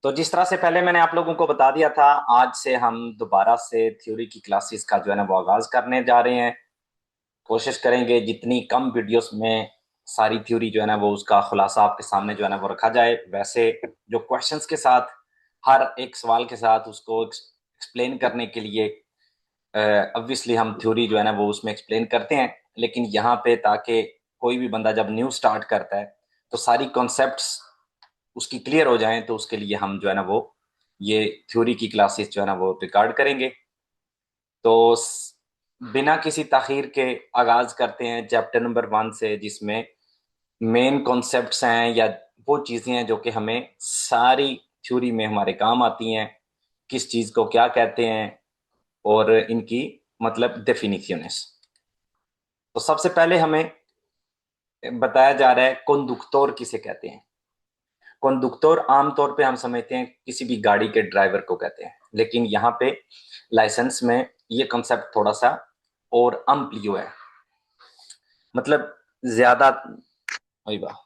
तो जिस तरह से पहले मैंने आप लोगों को बता दिया था, आज से हम दोबारा से थ्योरी की क्लासेस का जो है ना वो आगाज करने जा रहे हैं। कोशिश करेंगे जितनी कम वीडियोस में सारी थ्योरी जो है ना वो उसका खुलासा आपके सामने जो है ना वो रखा जाए। वैसे जो क्वेश्चंस के साथ, हर एक सवाल के साथ उसको एक्सप्लेन करने के लिए ऑब्वियसली हम थ्योरी जो है ना वो उसमें एक्सप्लेन करते हैं। लेकिन यहाँ पे ताकि कोई भी बंदा जब न्यू स्टार्ट करता है तो सारी कॉन्सेप्ट्स उसकी क्लियर हो जाएं, तो उसके लिए हम जो है ना वो ये थ्योरी की क्लासेस जो है ना वो रिकॉर्ड करेंगे। तो बिना किसी ताखीर के आगाज करते हैं चैप्टर नंबर 1 से, जिसमें मेन कॉन्सेप्ट्स हैं या वो चीजें हैं जो कि हमें सारी थ्योरी में हमारे काम आती हैं। किस चीज को क्या कहते हैं और इनकी मतलब डेफिनेशंस। तो सबसे पहले हमें बताया जा रहा है कंडक्टर किसे कहते हैं। कंडक्टर आमतौर पे हम समझते हैं किसी भी गाड़ी के ड्राइवर को कहते हैं, लेकिन यहाँ पे लाइसेंस में ये कॉन्सेप्ट थोड़ा सा और अम्प्लियो है। मतलब ज्यादा, वही बात,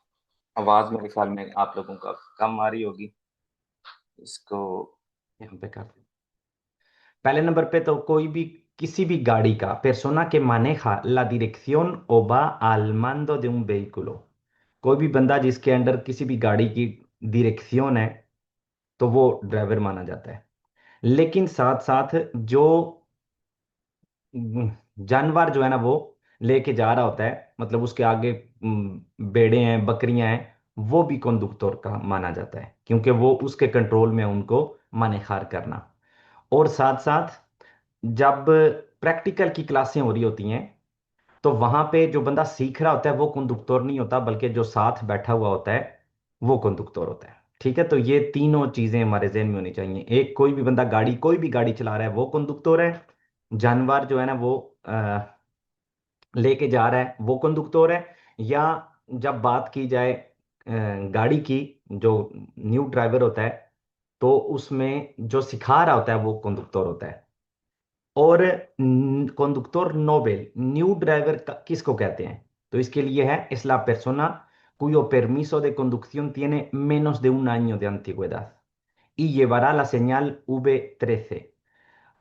आवाज मेरे ख्याल में आप लोगों का कम आ रही होगी। इसको यहाँ पे कर। पहले नंबर पे तो कोई भी किसी भी गाड़ी का persona que maneja la dirección o va al mando de un vehículo। कोई भी बंदा जिसके अंडर किसी भी गाड़ी की डायरेक्शन है तो वो ड्राइवर माना जाता है। लेकिन साथ साथ जो जानवर जो है ना वो लेके जा रहा होता है, मतलब उसके आगे भेड़े हैं, बकरियां हैं, वो भी कंडक्टर का माना जाता है, क्योंकि वो उसके कंट्रोल में है उनको मानेखार करना। और साथ साथ जब प्रैक्टिकल की क्लासें हो रही होती हैं तो वहां पे जो बंदा सीख रहा होता है वो कंडक्टर नहीं होता, बल्कि जो साथ बैठा हुआ होता है वो कंडक्टर होता है। ठीक है, तो ये तीनों चीजें हमारे जहन में होनी चाहिए। एक, कोई भी बंदा गाड़ी, कोई भी गाड़ी चला रहा है वो कंडक्टर है। जानवर जो है ना वो लेके जा रहा है वो कंडक्टर है। या जब बात की जाए गाड़ी की, जो न्यू ड्राइवर होता है तो उसमें जो सिखा रहा होता है वो कंडक्टर होता है। और conductor novel न्यू ड्राइवर किसको कहते हैं? तो इसके लिए है es la persona cuyo permiso de conducción tiene menos de un año de antigüedad y llevará la señal V13।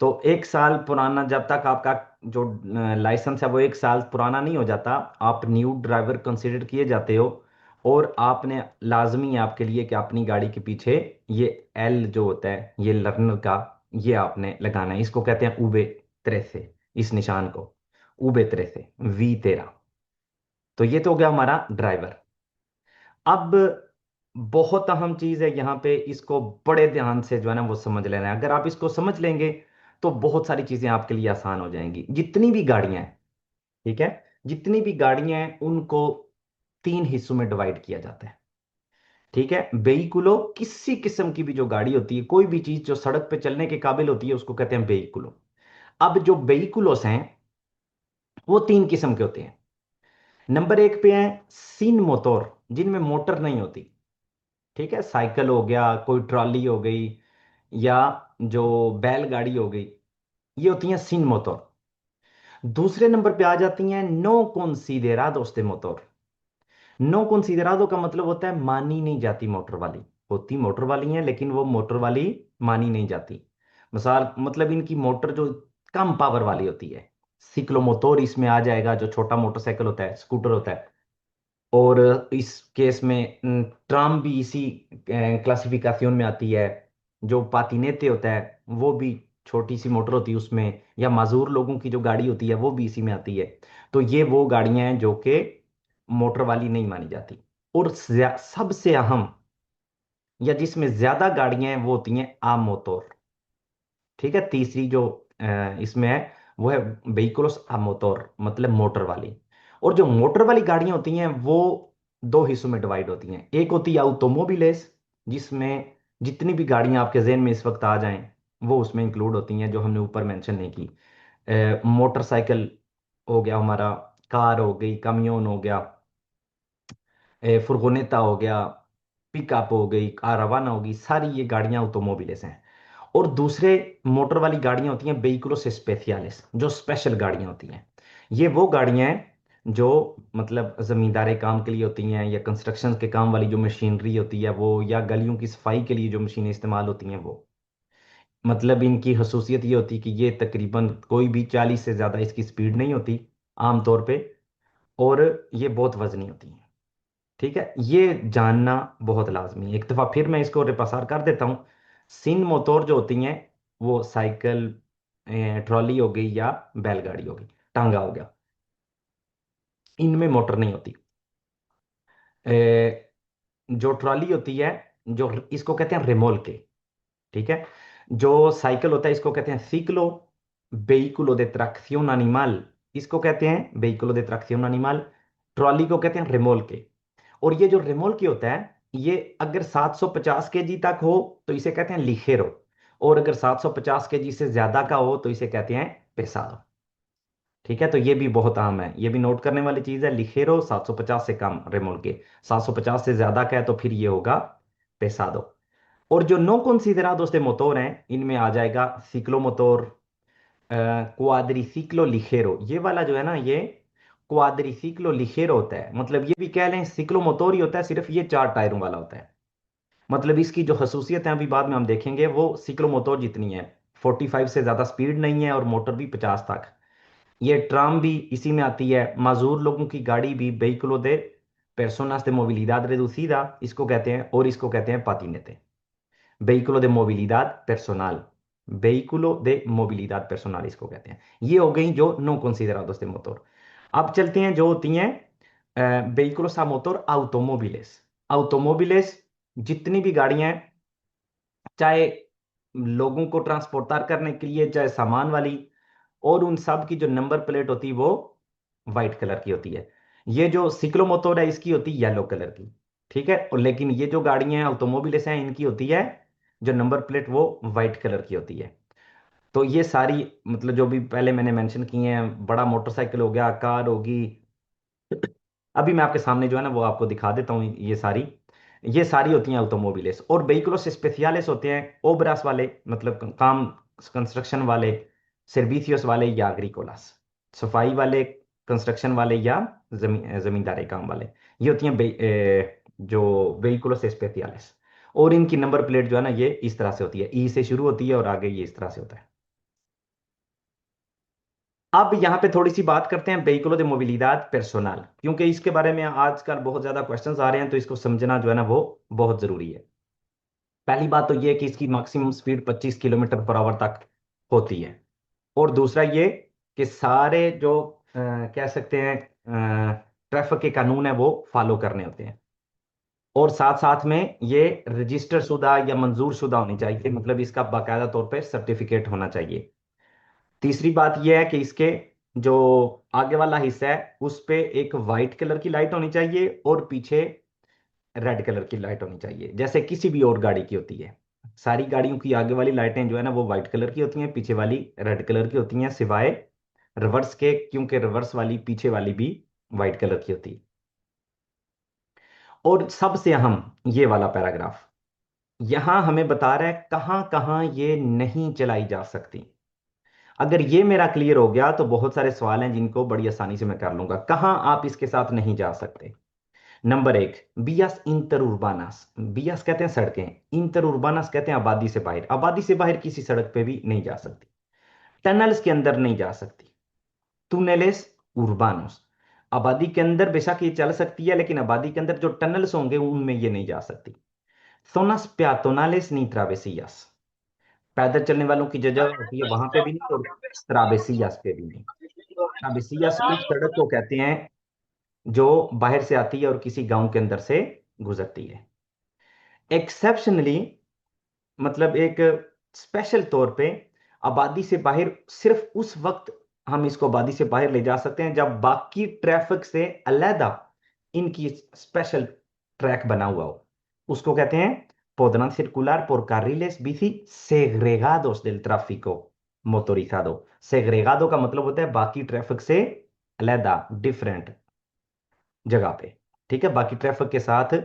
तो एक साल पुराना, जब तक आपका जो लाइसेंस है वो एक साल पुराना नहीं हो जाता, आप न्यू ड्राइवर कंसिडर किए जाते हो। और आपने, लाजमी है आपके लिए कि अपनी गाड़ी के पीछे ये एल जो होता है ये लर्नर का, ये आपने लगाना है। इसको कहते हैं उबे 13, इस निशान को उबे 13 V13। तो ये तो हो गया हमारा ड्राइवर। अब बहुत अहम चीज है यहाँ पे, इसको बड़े ध्यान से जो है ना वो समझ लेना है। अगर आप इसको समझ लेंगे तो बहुत सारी चीजें आपके लिए आसान हो जाएंगी। जितनी भी गाड़ियां हैं, ठीक है, जितनी भी गाड़ियां हैं उनको तीन हिस्सों में डिवाइड किया जाता है। ठीक है, वेहिकुलो, किसी किस्म की भी जो गाड़ी होती है, कोई भी चीज जो सड़क पे चलने के काबिल होती है उसको कहते हैं वेहिकुलो। अब जो वेहिकुलोस हैं वो तीन किस्म के होते हैं। नंबर एक पे है सीन मोटर, जिनमें मोटर नहीं होती। ठीक है, साइकिल हो गया, कोई ट्रॉली हो गई, या जो बैलगाड़ी हो गई, ये होती हैं सिन मोटर। दूसरे नंबर पे आ जाती हैं नो considerados de मोटर। नो considerado का मतलब होता है मानी नहीं जाती मोटर वाली। होती मोटर वाली हैं लेकिन वो मोटर वाली मानी नहीं जाती। मिसाल, मतलब इनकी मोटर जो कम पावर वाली होती है, सिक्लोमोटर इसमें आ जाएगा, जो छोटा मोटरसाइकिल होता है, स्कूटर होता है। और इस केस में ट्राम भी इसी क्लासिफिकेशन में आती है। जो पातीनेते होता है वो भी छोटी सी मोटर होती है उसमें, या माजूर लोगों की जो गाड़ी होती है वो भी इसी में आती है। तो ये वो गाड़ियां हैं जो कि मोटर वाली नहीं मानी जाती। और सबसे अहम, या जिसमें ज्यादा गाड़ियां हैं, वो होती हैं आम मोटर। ठीक है, तीसरी जो इसमें है वो है व्हीकल्स आ मोटर, मतलब मोटर वाली। और जो मोटर वाली गाड़ियां होती हैं वो दो हिस्सों में डिवाइड होती हैं। एक होती है ऑटोमोबिलेस, जिसमें जितनी भी गाड़ियां आपके जेहन में इस वक्त आ जाएं वो उसमें इंक्लूड होती हैं, जो हमने ऊपर मेंशन नहीं की। मोटरसाइकिल हो गया हमारा, कार हो गई, कमियोन हो गया, फुरगोनेटा हो गया, पिकअप हो गई, कारवाना होगी, सारी ये गाड़ियां ऑटोमोबिलेस हैं। और दूसरे मोटर वाली गाड़ियां होती हैं व्हीकुलोस स्पेशियलिस, जो स्पेशल गाड़ियां होती हैं। ये वो गाड़ियां हैं जो मतलब जमींदारी काम के लिए होती हैं, या कंस्ट्रक्शन के काम वाली जो मशीनरी होती है वो, या गलियों की सफाई के लिए जो मशीनें इस्तेमाल होती हैं वो। मतलब इनकी खसूसियत ये होती है कि ये तकरीबन कोई भी 40 से ज़्यादा इसकी स्पीड नहीं होती आमतौर पे, और ये बहुत वजनी होती हैं। ठीक है, ये जानना बहुत लाजमी है। एक दफ़ा फिर मैं इसको रिपसार कर देता हूँ। सिन मोटोर जो होती हैं वो साइकिल, ट्रॉली हो गई या बैलगाड़ी हो गई, टांगा हो गया, इनमें मोटर नहीं होती। जो ट्रॉली होती है, जो इसको कहते हैं रेमोल्के। ठीक है, जो साइकिल होता है इसको कहते हैं सीक्लो, vehículo de tracción animal इसको कहते हैं vehículo de tracción animal, trolley को कहते हैं रेमोल्के। और ये जो रेमोल्के होता है, ये अगर 750 केजी तक हो तो इसे कहते हैं लिखेरो, और अगर 750 केजी से ज्यादा का हो तो इसे कहते हैं पेसादो। ठीक है, तो ये भी बहुत अहम है, ये भी नोट करने वाली चीज है। लिखेरो 750 से कम रेमोल्के, 750 से ज्यादा का है तो फिर ये होगा पेसादो। और जो नो considerados de मोटोर हैं इनमें आ जाएगा सिक्लोमोटोर, क्वाद्रिसिक्लो लिखेरो। ये वाला जो है ना, ये क्वाद्रिसिक्लो लिखेरो होता है। मतलब ये भी कह लें सिक्लोमोटोर ही होता है, सिर्फ ये 4 टायरों वाला होता है। मतलब इसकी जो खसूसियत है अभी बाद में हम देखेंगे, वो सिक्लोमोटोर जितनी है। 45 से ज्यादा स्पीड नहीं है, और मोटर भी 50 तक। ये ट्राम भी इसी में आती है। माजूर लोगों की गाड़ी भी vehículo de personas de movilidad reducida इसको कहते हैं, और इसको कहते हैं patinete, vehículo de movilidad personal, vehículo de movilidad personal इसको कहते हैं। ये हो गई जो नो considerados de motor। अब चलते हैं जो होती हैं vehículos a motor automóviles। automóviles जितनी भी गाड़ियां हैं, चाहे लोगों को ट्रांसपोर्टर करने के लिए, चाहे सामान वाली, और उन सब की जो नंबर प्लेट होती है वो वाइट कलर की होती है। ये जो सिक्लोमोटोर है इसकी होती है येलो कलर की। ठीक है, और लेकिन ये जो गाड़ियां हैं ऑटोमोबिल्स हैं इनकी होती है जो नंबर प्लेट वो वाइट कलर की होती है। तो ये सारी मतलब जो भी पहले मैंने मेंशन किए हैं, बड़ा मोटरसाइकिल हो गया, कार होगी, अभी मैं आपके सामने जो है ना वो आपको दिखा देता हूँ। ये सारी होती हैं ऑटोमोबिलेस। और व्हीकल्स स्पेसियालेस होते हैं ओब्रास वाले, मतलब काम कंस्ट्रक्शन वाले, सर्विसियोस वाले या एग्रीकोलास, सफाई वाले, कंस्ट्रक्शन वाले, या जमींदारी काम वाले। ये होती हैं जो व्हीकल्स स्पेसियालेस। और इनकी नंबर प्लेट जो है ना ये इस तरह से होती है, ई से शुरू होती है और आगे ये इस तरह से होता है। अब यहाँ पे थोड़ी सी बात करते हैं व्हीकलो de movilidad personal, क्योंकि इसके बारे में आजकल बहुत ज्यादा क्वेश्चंस आ रहे हैं, तो इसको समझना जो है ना वो बहुत जरूरी है। पहली बात तो ये है कि इसकी maximum speed 25 kilometre per hour तक होती है। और दूसरा ये कि सारे जो कह सकते हैं ट्रैफिक के कानून है वो फॉलो करने होते हैं। और साथ साथ में ये रजिस्टर शुदा या मंजूर शुदा होनी चाहिए, मतलब इसका बाकायदा तौर पे सर्टिफिकेट होना चाहिए। तीसरी बात यह है कि इसके जो आगे वाला हिस्सा है उस पे एक वाइट कलर की लाइट होनी चाहिए, और पीछे रेड कलर की लाइट होनी चाहिए, जैसे किसी भी और गाड़ी की होती है। सारी गाड़ियों की आगे वाली लाइटें जो है ना वो वाइट कलर की होती हैं, पीछे वाली रेड कलर की होती हैं, सिवाय रिवर्स के, क्योंकि रिवर्स वाली पीछे वाली भी वाइट कलर की होती है। और सबसे अहम ये वाला पैराग्राफ यहां हमें बता रहा है कहां कहां ये नहीं चलाई जा सकती। अगर ये मेरा क्लियर हो गया तो बहुत सारे सवाल हैं जिनको बड़ी आसानी से मैं कर लूंगा। कहां आप इसके साथ नहीं जा सकते? नंबर 1, बियास इंटर उर्बानास। बियास कहते हैं सड़कें, इंटर उर्बानास कहते हैं आबादी से बाहर। आबादी से बाहर किसी सड़क पे भी नहीं जा सकती। टनल्स के अंदर नहीं जा सकती। टूनेलेस उर्बानोस, आबादी के अंदर बेशक ये चल सकती है, लेकिन आबादी के अंदर जो टनल्स होंगे उनमें ये नहीं जा सकती। सोनास प्यातोनालेस नी ट्रावेसियास, पैदल चलने वालों की जो जगह होती है वहां पे भी नहीं, और ट्रावेसियास पे भी नहीं। ट्रावेसियास उस सड़क को कहते हैं जो बाहर से आती है और किसी गांव के अंदर से गुजरती है। एक्सेप्शनली, मतलब एक स्पेशल तौर पे आबादी से बाहर सिर्फ उस वक्त हम इसको आबादी से बाहर ले जा सकते हैं जब बाकी ट्रैफिक से अलहदा इनकी स्पेशल ट्रैक बना हुआ हो। उसको कहते हैं podrán circular por carriles bici segregados del tráfico motorizado। segregado का मतलब होता है बाकी ट्रैफिक से अलहदा, डिफरेंट जगह पे। ठीक है, बाकी ट्रैफिक के साथ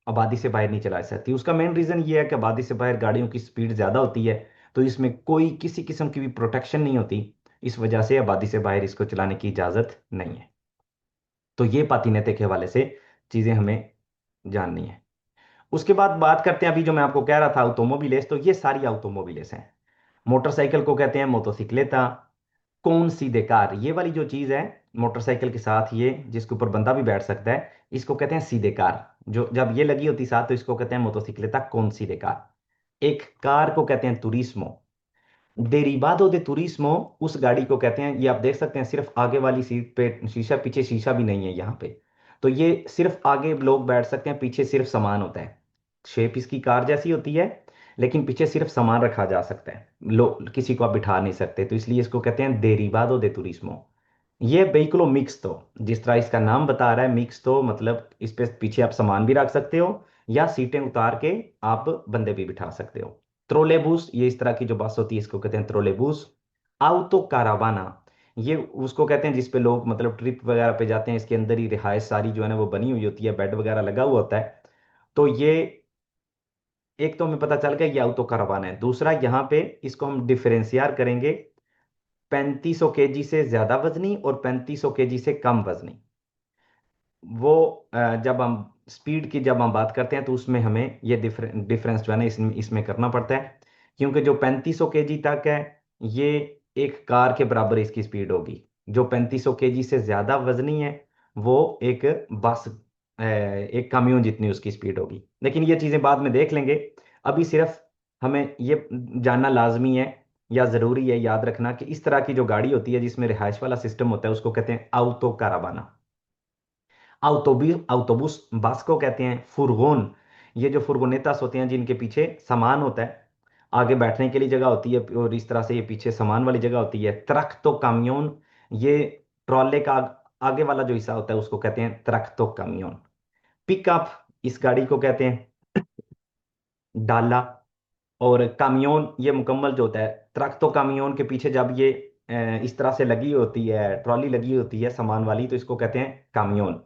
आबादी से बाहर नहीं चला सकती। उसका मेन रीजन ये है कि आबादी से बाहर गाड़ियों की स्पीड ज्यादा होती है, तो इसमें कोई किसी किस्म की भी प्रोटेक्शन नहीं होती। इस वजह से आबादी से बाहर इसको चलाने की इजाजत नहीं है। तो ये पातीनेते के हवाले से चीजें हमें जाननी है। उसके बाद बात करते हैं, अभी जो मैं आपको कह रहा था ऑटोमोबिलेस, तो ये सारी ऑटोमोबिलेस हैं। मोटरसाइकिल को कहते हैं मोटोसिक्लेटा। कौन सी दे कार, ये वाली जो चीज है मोटरसाइकिल के साथ, ये जिसके ऊपर बंदा भी बैठ सकता है, इसको कहते हैं सीधे कार। जो जब ये लगी होती साथ, तो इसको कहते हैं मोटोसिक्लेटा कौन सी दे कार। एक कार को कहते हैं तुरिस्मो। डेरिवादो दे तुरिस्मो उस गाड़ी को कहते हैं, ये आप देख सकते हैं सिर्फ आगे वाली सीट पे शीशा, पीछे शीशा भी नहीं है यहाँ पे। तो ये सिर्फ आगे लोग बैठ सकते हैं, पीछे सिर्फ सामान होता है। शेप इसकी कार जैसी होती है, लेकिन पीछे सिर्फ सामान रखा जा सकता है, किसी को आप बिठा नहीं सकते, तो इसलिए इसको कहते हैं डेरिवादो दे तुरिस्मो। ये व्हीकलो मिक्स, तो जिस तरह इसका नाम बता रहा है मिक्स, तो मतलब इस पे पीछे आप सामान भी रख सकते हो, या सीटें उतार के आप बंदे भी बिठा सकते हो। ट्रोलेबूस, ये इस तरह की जो बस होती है इसको कहते हैं ट्रोलेबूस। आउतो कारावाना, ये उसको कहते हैं जिसपे लोग मतलब ट्रिप वगैरह पे जाते हैं, इसके अंदर ही रिहायश सारी जो है ना वो बनी हुई होती है, बेड वगैरह लगा हुआ होता है। तो ये एक तो हमें पता चल गया ये आउतो कारावाना है। दूसरा यहाँ पे इसको हम डिफरेंशियर करेंगे, 3500 केजी से ज्यादा वजनी और 3500 केजी से कम वजनी। वो जब हम स्पीड की जब हम बात करते हैं, तो उसमें हमें ये डिफरेंस जो है ना इसमें करना पड़ता है। क्योंकि जो 3500 केजी तक है, ये एक कार के बराबर इसकी स्पीड होगी। जो 3500 केजी से ज्यादा वजनी है, वो एक बस, एक काम्यून जितनी उसकी स्पीड होगी। लेकिन ये चीजें बाद में देख लेंगे। अभी सिर्फ हमें ये जानना लाजमी है या जरूरी है याद रखना कि इस तरह की जो गाड़ी होती है जिसमें रिहायश वाला सिस्टम होता है, उसको कहते हैं आउतो कारावाना। ऑटोबूस बस को कहते हैं फुरगोन। ये जो फुरगोनेतास होते हैं जिनके पीछे सामान होता है, आगे बैठने के लिए जगह होती है, और इस तरह से ये पीछे सामान वाली जगह होती है। ट्रक तो कामियोन, ये ट्रॉले का आगे वाला जो हिस्सा होता है उसको कहते हैं ट्रक तो कामियोन। पिकअप, इस गाड़ी को कहते हैं डाला। और कामियोन ये मुकम्मल जो होता है, ट्रक तो कामियोन के पीछे जब ये इस तरह से लगी होती है, ट्रॉली लगी होती है सामान वाली, तो इसको कहते हैं कामियोन।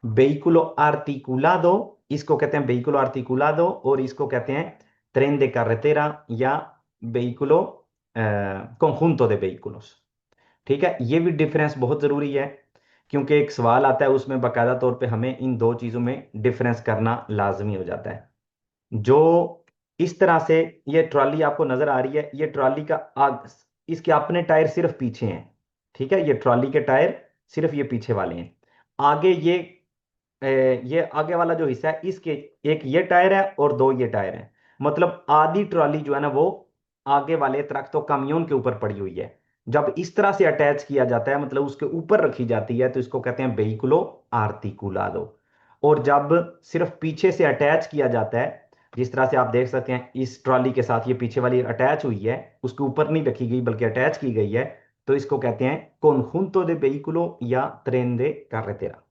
वेहिकुलो आर्टिकुलादो, इसको कहते हैं वेहिकुलो आर्टिकुलादो, और इसको कहते हैं ट्रेन de carretera या वेहिकुलो conjunto de vehículos। ठीक है, ये भी डिफरेंस बहुत जरूरी है, क्योंकि एक सवाल आता है उसमें बाकायदा तौर पे हमें इन दो चीजों में डिफरेंस करना लाजमी हो जाता है। जो इस तरह से ये ट्रॉली आपको नजर आ रही है, ये ट्रॉली का इसके अपने टायर सिर्फ पीछे हैं। ठीक है, ये ट्रॉली के टायर सिर्फ ये पीछे वाले हैं। आगे ये आगे वाला जो हिस्सा है इसके, एक ये टायर है और दो ये टायर है। मतलब आधी ट्रॉली जो है ना वो आगे वाले ट्रक तो कमियोन के ऊपर पड़ी हुई है। जब इस तरह से अटैच किया जाता है, मतलब उसके ऊपर रखी जाती है, तो इसको कहते हैं वेहिकुलो आर्टिकुलादो। और जब सिर्फ पीछे से अटैच किया जाता है, जिस तरह से आप देख सकते हैं इस ट्रॉली के साथ ये पीछे वाली अटैच हुई है, उसके ऊपर नहीं रखी गई बल्कि अटैच की गई है, तो इसको कहते हैं कॉन्जुंटो दे वेहिकुलो या ट्रेन दे कार्रेटेरा।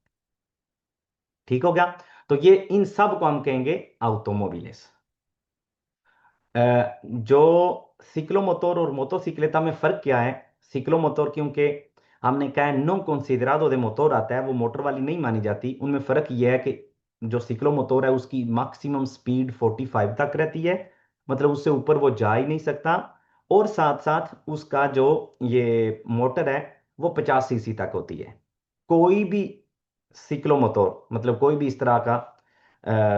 ठीक हो गया। तो ये इन सब को हम कहेंगे ऑटोमोबिलेस। जो सिक्लोमोटोर और मोटोसिक्लेटा में फर्क क्या है? सिक्लोमोटोर क्योंकि हमने कहा है नो कंसीडरादो दे मोटोर आता है, वो मोटर वाली नहीं मानी जाती। उनमें फर्क ये है कि जो सिक्लोमोटोर है उसकी मैक्सिमम स्पीड 45 तक रहती है, मतलब उससे ऊपर वो जा ही नहीं सकता। और साथ साथ उसका जो ये मोटर है वो 50 सीसी तक होती है। कोई भी सिक्लोमोटोर, मतलब कोई भी इस तरह का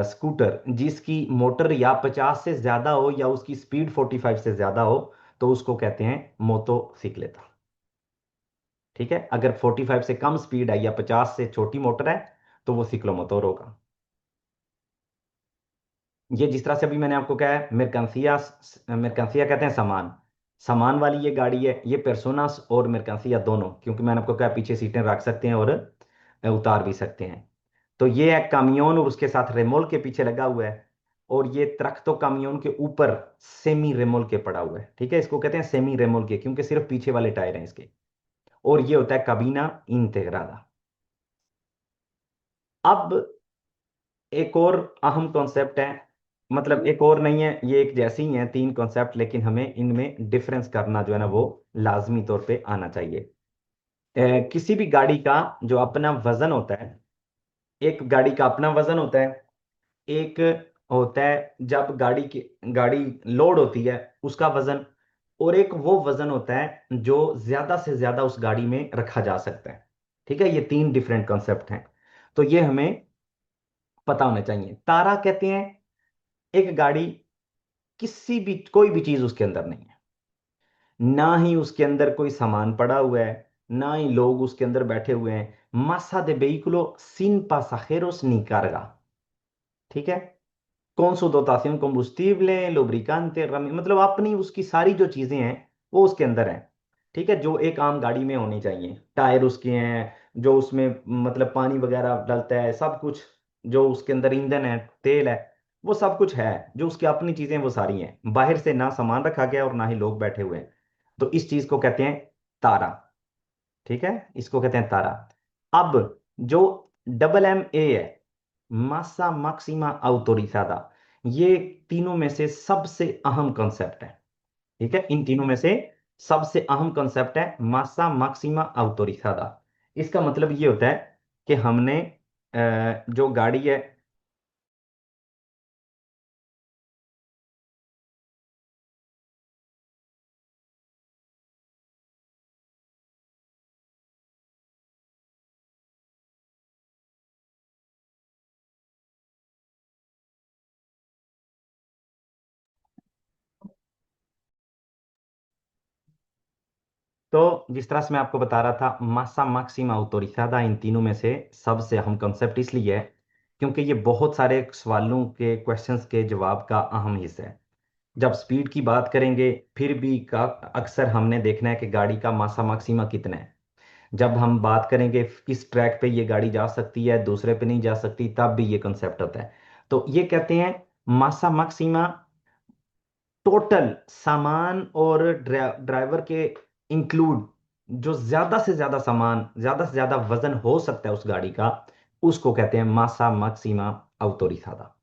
स्कूटर जिसकी मोटर या 50 से ज्यादा हो या उसकी स्पीड 45 से ज्यादा हो, तो उसको कहते हैं मोटोसिक्लेटा। ठीक है, अगर 45 से कम स्पीड है या 50 से छोटी मोटर है, तो वो सिक्लोमोटोर होगा। ये जिस तरह से अभी मैंने आपको कहा है मेरकांसिया, मेरकांसिया कहते हैं सामान, सामान वाली ये गाड़ी है। ये पेर्सोनास और मेरकांसिया दोनों, क्योंकि मैंने आपको कहा पीछे सीटें रख सकते हैं और उतार भी सकते हैं। तो ये है कामियोन और उसके साथ रेमोल के पीछे लगा हुआ है। और ये ट्रक तो कामियोन के ऊपर सेमी रेमोल के पड़ा हुआ है। ठीक है, इसको कहते हैं सेमी रेमोल के क्योंकि सिर्फ पीछे वाले टायर हैं इसके। और ये होता है कबीना इंटेग्रादा। अब एक और अहम कॉन्सेप्ट है, मतलब एक और नहीं है, ये एक जैसी ही है तीन कॉन्सेप्ट, लेकिन हमें इनमें डिफरेंस करना जो है ना वो लाजमी तौर पे आना चाहिए। किसी भी गाड़ी का जो अपना वजन होता है, एक गाड़ी का अपना वजन होता है, एक होता है जब गाड़ी लोड होती है उसका वजन, और एक वो वजन होता है जो ज्यादा से ज्यादा उस गाड़ी में रखा जा सकता है। ठीक है, ये तीन डिफरेंट कॉन्सेप्ट हैं, तो ये हमें पता होना चाहिए। तारा कहते हैं एक गाड़ी, किसी भी कोई भी चीज उसके अंदर नहीं है, ना ही उसके अंदर कोई सामान पड़ा हुआ है, ना ही लोग उसके अंदर बैठे हुए हैं। massa de vehículo sin pasajeros ni carga। ठीक है, con su dotación combustible, lubricante, मतलब अपनी उसकी सारी जो चीजें हैं वो उसके अंदर हैं। ठीक है, जो एक आम गाड़ी में होनी चाहिए, टायर उसके हैं, जो उसमें मतलब पानी वगैरह डलता है, सब कुछ, जो उसके अंदर ईंधन है, तेल है, वो सब कुछ है, जो उसकी अपनी चीजें वो सारी हैं। बाहर से ना सामान रखा गया और ना ही लोग बैठे हुए हैं। तो इस चीज को कहते हैं तारा। ठीक है, इसको कहते हैं तारा। अब जो डबल एम ए है, मासा मैक्सिमा ऑटोरिजादा, ये तीनों में से सबसे अहम कॉन्सेप्ट है। ठीक है, इन तीनों में से सबसे अहम कॉन्सेप्ट है मासा मैक्सिमा ऑटोरिजादा। इसका मतलब ये होता है कि हमने जो गाड़ी है। तो जिस तरह से मैं आपको बता रहा था, मासा मैक्सिमा ऑटोरिजादा इन तीनों में से सबसे अहम कॉन्सेप्ट इसलिए है क्योंकि ये बहुत सारे सवालों के, क्वेश्चंस के जवाब का अहम हिस्सा है। जब स्पीड की बात करेंगे, फिर भी का अक्सर हमने देखना है कि गाड़ी का मासा मैक्सिमा कितना है। जब हम बात करेंगे किस ट्रैक पे ये गाड़ी जा सकती है, दूसरे पे नहीं जा सकती, तब भी ये कंसेप्ट होता है। तो ये कहते हैं मासा मैक्सिमा, टोटल सामान और ड्राइवर के इंक्लूड, जो ज्यादा से ज्यादा सामान, ज्यादा से ज्यादा वजन हो सकता है उस गाड़ी का, उसको कहते हैं मासा मैक्सिमा ऑटोरिजादा।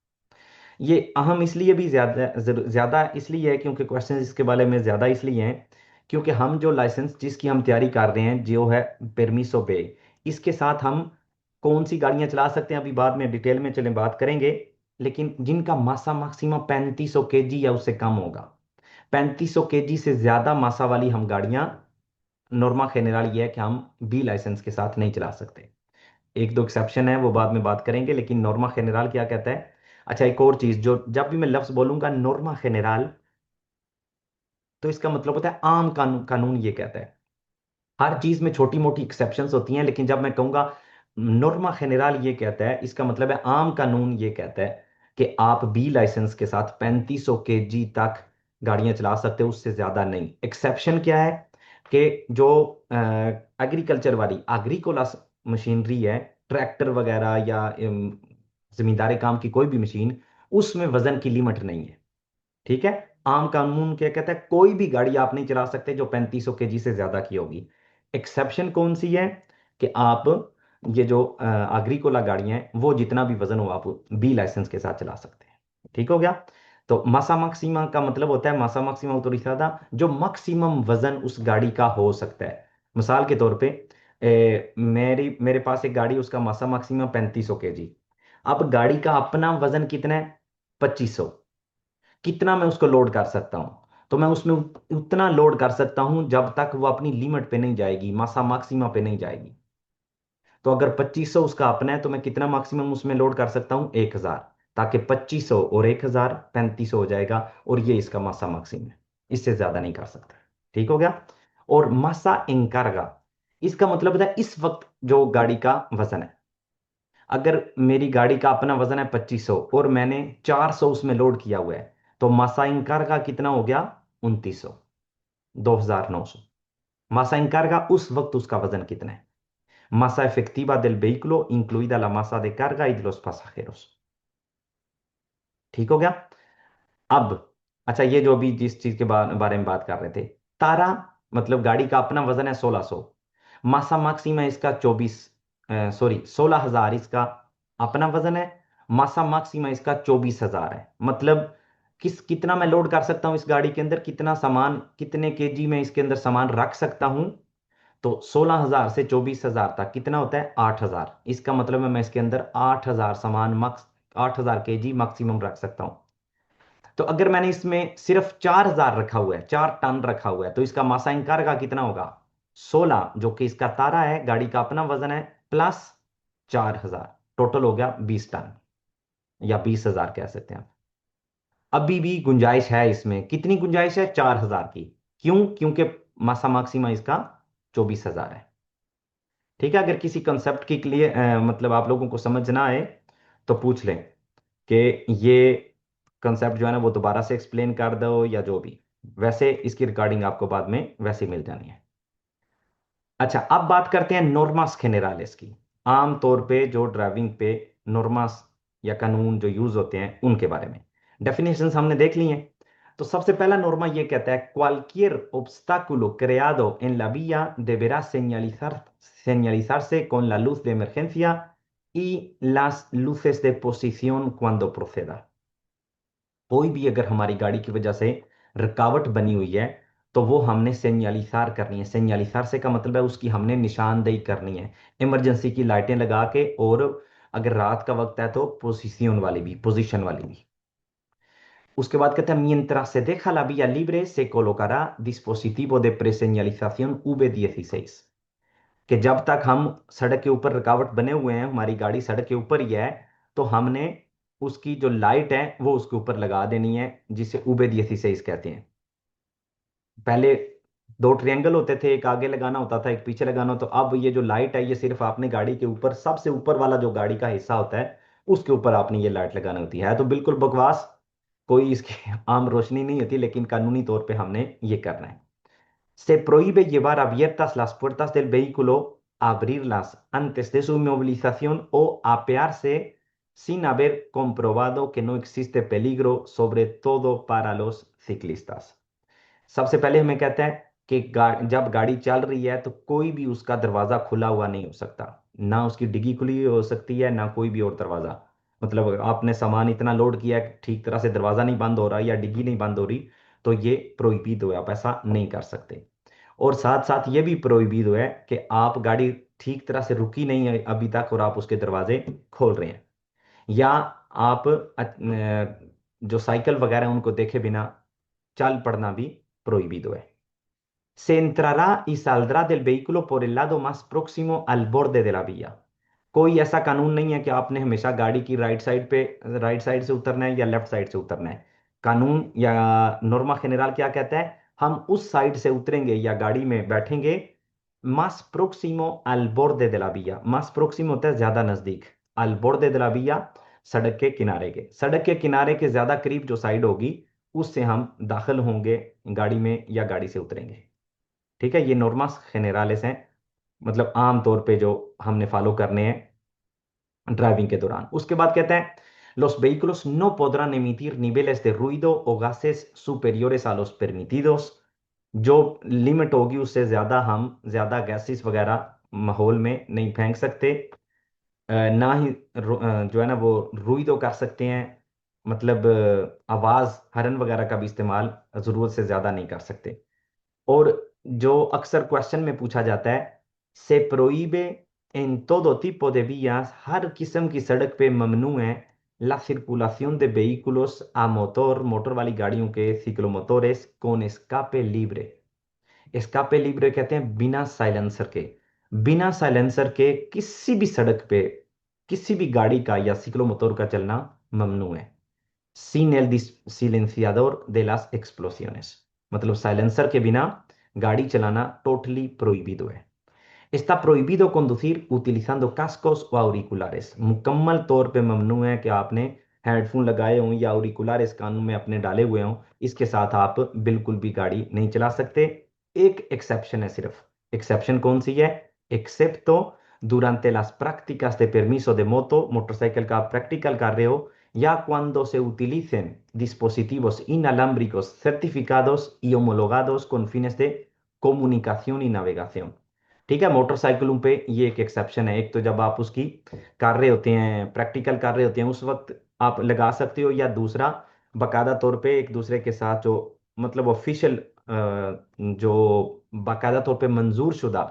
ये अहम इसलिए भी ज्यादा ज्यादा इसलिए है क्योंकि क्वेश्चन इसके बारे में ज्यादा इसलिए हैं क्योंकि हम जो लाइसेंस जिसकी हम तैयारी कर रहे हैं, जो है परमिशो बे, इसके साथ हम कौन सी गाड़ियां चला सकते हैं, अभी बाद में डिटेल में चलें बात करेंगे। लेकिन जिनका मासा मैक्सिमम 3500 केजी या उससे कम होगा, 3500 केजी से ज्यादा मासा वाली हम गाड़ियां, नॉर्मा जेनरल ये है कि हम बी लाइसेंस के साथ नहीं चला सकते। एक दो एक्सेप्शन है, वो बाद में बात करेंगे, लेकिन नॉर्मा जेनरल क्या कहता है। अच्छा, एक और चीज, जो जब भी मैं लफ्ज बोलूंगा नॉर्मा जेनरल, तो इसका मतलब होता है आम कानून। कानून ये कहता है, हर चीज में छोटी मोटी एक्सेप्शंस होती हैं, लेकिन जब मैं कहूंगा नॉर्मा जेनरल ये कहता है, इसका मतलब है आम कानून ये कहता है कि आप बी लाइसेंस के साथ 3500 केजी तक गाड़ियां चला सकते हो, उससे ज्यादा नहीं। एक्सेप्शन क्या है कि जो एग्रीकल्चर वाली एग्रीकोला मशीनरी है, ट्रैक्टर वगैरह या जमींदारी काम की कोई भी मशीन, उसमें वजन की लिमिट नहीं है। ठीक है, आम कानून क्या कहता है, कोई भी गाड़ी आप नहीं चला सकते जो 3500 केजी से ज्यादा की होगी। एक्सेप्शन कौन सी है कि आप ये जो एग्रीकोला गाड़ियां हैं, वो जितना भी वजन हो आप बी लाइसेंस के साथ चला सकते हैं। ठीक हो गया। तो मासा मैक्सिमा का मतलब होता है, मासा मैक्सिमा ऑटोरिजादा, जो मैक्सिमम वजन उस गाड़ी का हो सकता है। मिसाल के तौर पे मेरे पास एक गाड़ी, उसका मासा मैक्सिमा 3500 केजी। अब गाड़ी का अपना वजन कितना है? 2500। कितना मैं उसको लोड कर सकता हूं? तो मैं उसमें उतना लोड कर सकता हूं जब तक वो अपनी लिमिट पे नहीं जाएगी, मासा मैक्सिमा पे नहीं जाएगी। तो अगर 2500 उसका अपना है, तो मैं कितना मैक्सिमम उसमें लोड कर सकता हूं? 1000। ताकि 2500 और 1000 3500 हो जाएगा, और ये इसका मासा मैक्सिमम है। इससे ज्यादा नहीं कर सकता। ठीक हो गया। और मासा इंकारगा, इसका मतलब होता है इस वक्त जो गाड़ी का वजन है। अगर मेरी गाड़ी का अपना वजन है 2500 और मैंने 400 उसमें लोड किया हुआ है, तो मासा इंकार का कितना हो गया? 2900, 2900। मासा इंकार का उस वक्त उसका वजन कितना है? Masa efectiva del vehículo, incluida la masa de carga y de los pasajeros। ठीक हो गया। अब अच्छा, ये जो अभी जिस चीज के बारे में बात कर रहे थे, तारा, मतलब गाड़ी का अपना वजन है 1600, मासा मैक्सिमा इसका 16,000 इसका अपना वजन है। मासा मैक्सिमा इसका 24,000 है। मतलब कितना मैं लोड कर सकता हूं इस गाड़ी के अंदर, कितना सामान, कितने केजी में इसके अंदर सामान रख सकता हूं? तो 16,000 से 24,000 तक कितना होता है? 8,000। इसका मतलब है मैं इसके अंदर 8,000 सामान, 8,000 केजी मैक्सिमम रख सकता हूं। तो अगर मैंने इसमें सिर्फ 4,000 रखा हुआ है, 4 टन रखा हुआ है, तो इसका मासा इंकार का कितना होगा? 16 जो कि इसका तारा है, गाड़ी का अपना वजन है, प्लस 4,000, टोटल हो गया 20 टन, या 20,000 कह सकते हैं आप। अभी भी गुंजाइश है इसमें, कितनी गुंजाइश है? 4,000 की। क्यों? क्योंकि मासा माक्सिमा इसका 24,000 है। ठीक है, अगर किसी कंसेप्ट के लिए मतलब आप लोगों को समझ ना आए तो पूछ लें कि ये कंसेप्ट जो है ना वो दोबारा से एक्सप्लेन कर दो या जो भी। वैसे इसकी रिकॉर्डिंग आपको बाद में वैसे ही मिल जानी है। अच्छा, अब बात करते हैं नॉर्मास जेनेरालिस की। आम तौर पे जो ड्राइविंग पे नॉर्मास या कानून जो यूज होते हैं उनके बारे में डेफिनेशंस हमने देख ली हैं। तो सबसे पहला नॉर्मा ये कहता है, cualquier obstáculo creado en la vía deberá señalizarse con la luz de emergencia y las luces de posición cuando proceda। कोई भी अगर हमारी गाड़ी की वजह से रुकावट बनी हुई है तो वो हमने सेंयालीसार करनी है। सेंयालीसार से का मतलब है उसकी हमने निशानदेही करनी है, इमरजेंसी की लाइटें लगा के, और अगर रात का वक्त है तो पोजीशन वाली भी, पोजीशन वाली भी। उसके बाद कहते हैं, mientras se deja la vía libre se colocará dispositivo de preseñalización V16। कि जब तक हम सड़क के ऊपर रुकावट बने हुए हैं, हमारी गाड़ी सड़क के ऊपर ही है, तो हमने उसकी जो लाइट है वो उसके ऊपर लगा देनी है, जिसे उबेदियसिस कहते हैं। पहले दो ट्रायंगल होते थे, एक आगे लगाना होता था एक पीछे लगाना, तो अब ये जो लाइट है ये सिर्फ आपने गाड़ी के ऊपर, सबसे ऊपर वाला जो गाड़ी का हिस्सा होता है उसके ऊपर आपने ये लाइट लगानी होती है। तो बिल्कुल बकवास, कोई इसकी आम रोशनी नहीं होती, लेकिन कानूनी तौर पे हमने ये करना है। Se prohíbe llevar abiertas las puertas del vehículo, abrirlas antes de su inmovilización o apearse sin haber comprobado que no existe peligro, sobre todo para los ciclistas। सबसे पहले हमें कहता है कि जब गाड़ी चल रही है तो कोई भी उसका दरवाजा खुला हुआ नहीं हो सकता। ना उसकी डिग्गी खुली हो सकती है, ना कोई भी और दरवाजा। मतलब अगर आपने सामान इतना लोड किया है कि ठीक तरह से दरवाजा नहीं बंद हो रहा या डिग्गी नहीं बंद हो रही, तो ये प्रोहिबिट है, आप ऐसा नहीं कर सकते। और साथ साथ ये भी प्रोहिबिट है कि आप गाड़ी ठीक तरह से रुकी नहीं है अभी तक और आप उसके दरवाजे खोल रहे हैं, या आप जो साइकिल वगैरह हैं, उनको देखे बिना चल पड़ना भी प्रोहिबिdo है। Se entrará y saldrá del vehículo por el lado más próximo al borde de la vía। कोई ऐसा कानून नहीं है कि आपने हमेशा गाड़ी की राइट साइड पे, राइट साइड से उतरना है या लेफ्ट साइड से उतरना है। कानून या नॉर्मा जनरल क्या कहता है, हम उस साइड से उतरेंगे या गाड़ी में बैठेंगे más próximo al borde de la vía। más próximo होता है ज्यादा नजदीक, al borde de la vía सड़क के किनारे के, सड़क के किनारे के ज्यादा करीब जो साइड होगी उससे हम दाखिल होंगे गाड़ी में या गाड़ी से उतरेंगे। ठीक है, ये नॉर्मास जेनेरालिस हैं, मतलब आम तौर पे जो हमने फॉलो करने हैं ड्राइविंग के दौरान। उसके बाद कहते हैं, los vehículos no podrán emitir niveles de ruido o gases superiores a los permitidos। जो लिमिट होगी उससे ज्यादा हम ज्यादा गैसेस वगैरह माहौल में नहीं फेंक सकते। ना ही जो है ना वो रुइदो कर सकते हैं, मतलब आवाज हरन वगैरह का भी इस्तेमाल जरूरत से ज्यादा नहीं कर सकते। और जो अक्सर क्वेश्चन में पूछा जाता है, से प्रोहिबे en todo tipo de vías, हर किस्म की सड़क पे ममनू है la circulación de vehículos a motor, motor वाली गाड़ियों के, ciclomotores con escape libre। escape libre कहते हैं बिना साइलेंसर के। बिना साइलेंसर के किसी भी सड़क पे किसी भी गाड़ी का या सिक्लोमोटर का चलना ममनू है। sin el silenciador de las explosiones, मतलब साइलेंसर के बिना गाड़ी चलाना टोटली प्रोहिबिdo है। Está prohibido conducir utilizando cascos o auriculares। मुकम्मल तौर पे ममनू है कि आपने हेडफोन लगाए हों या auriculares कानों में अपने डाले हुए हों, इसके साथ आप बिल्कुल भी गाड़ी नहीं चला सकते। एक एक्सेप्शन है सिर्फ। एक्सेप्शन कौन सी है? excepto durante las prácticas de permiso de moto, motorcycle का आप प्रैक्टिकल कर रहे हो, ya cuando se utilicen dispositivos inalámbricos certificados y homologados con fines de comunicación y navegación। ठीक है, मोटरसाइकिलों पे ये एक एक्सेप्शन है। एक तो जब आप उसकी कर रहे होते हैं, प्रैक्टिकल कर रहे होते हैं, उस वक्त आप लगा सकते हो, या दूसरा बाकायदा तौर पे एक दूसरे के साथ जो, मतलब ऑफिशियल, जो बाकायदा तौर पे मंजूर शुदा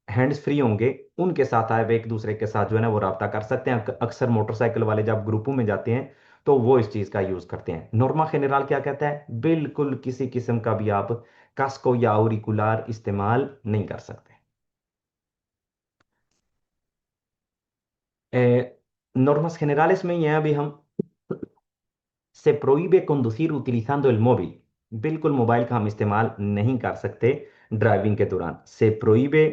हैंड्स फ्री होंगे उनके साथ आए वे एक दूसरे के साथ जो है ना वो रब्ता कर सकते हैं। अक्सर मोटरसाइकिल वाले जब ग्रुपों में जाते हैं तो वो इस चीज का यूज करते हैं। नॉर्मा जनरल क्या कहता है, बिल्कुल किसी किस्म का भी आप कास्को या ऑरिकुलर इस्तेमाल नहीं कर सकते। नॉर्mas generales में ये हैं अभी हम, se prohíbe conducir utilizando el móvil। बिल्कुल मोबाइल का हम इस्तेमाल नहीं कर सकते ड्राइविंग के दौरान। Se prohíbe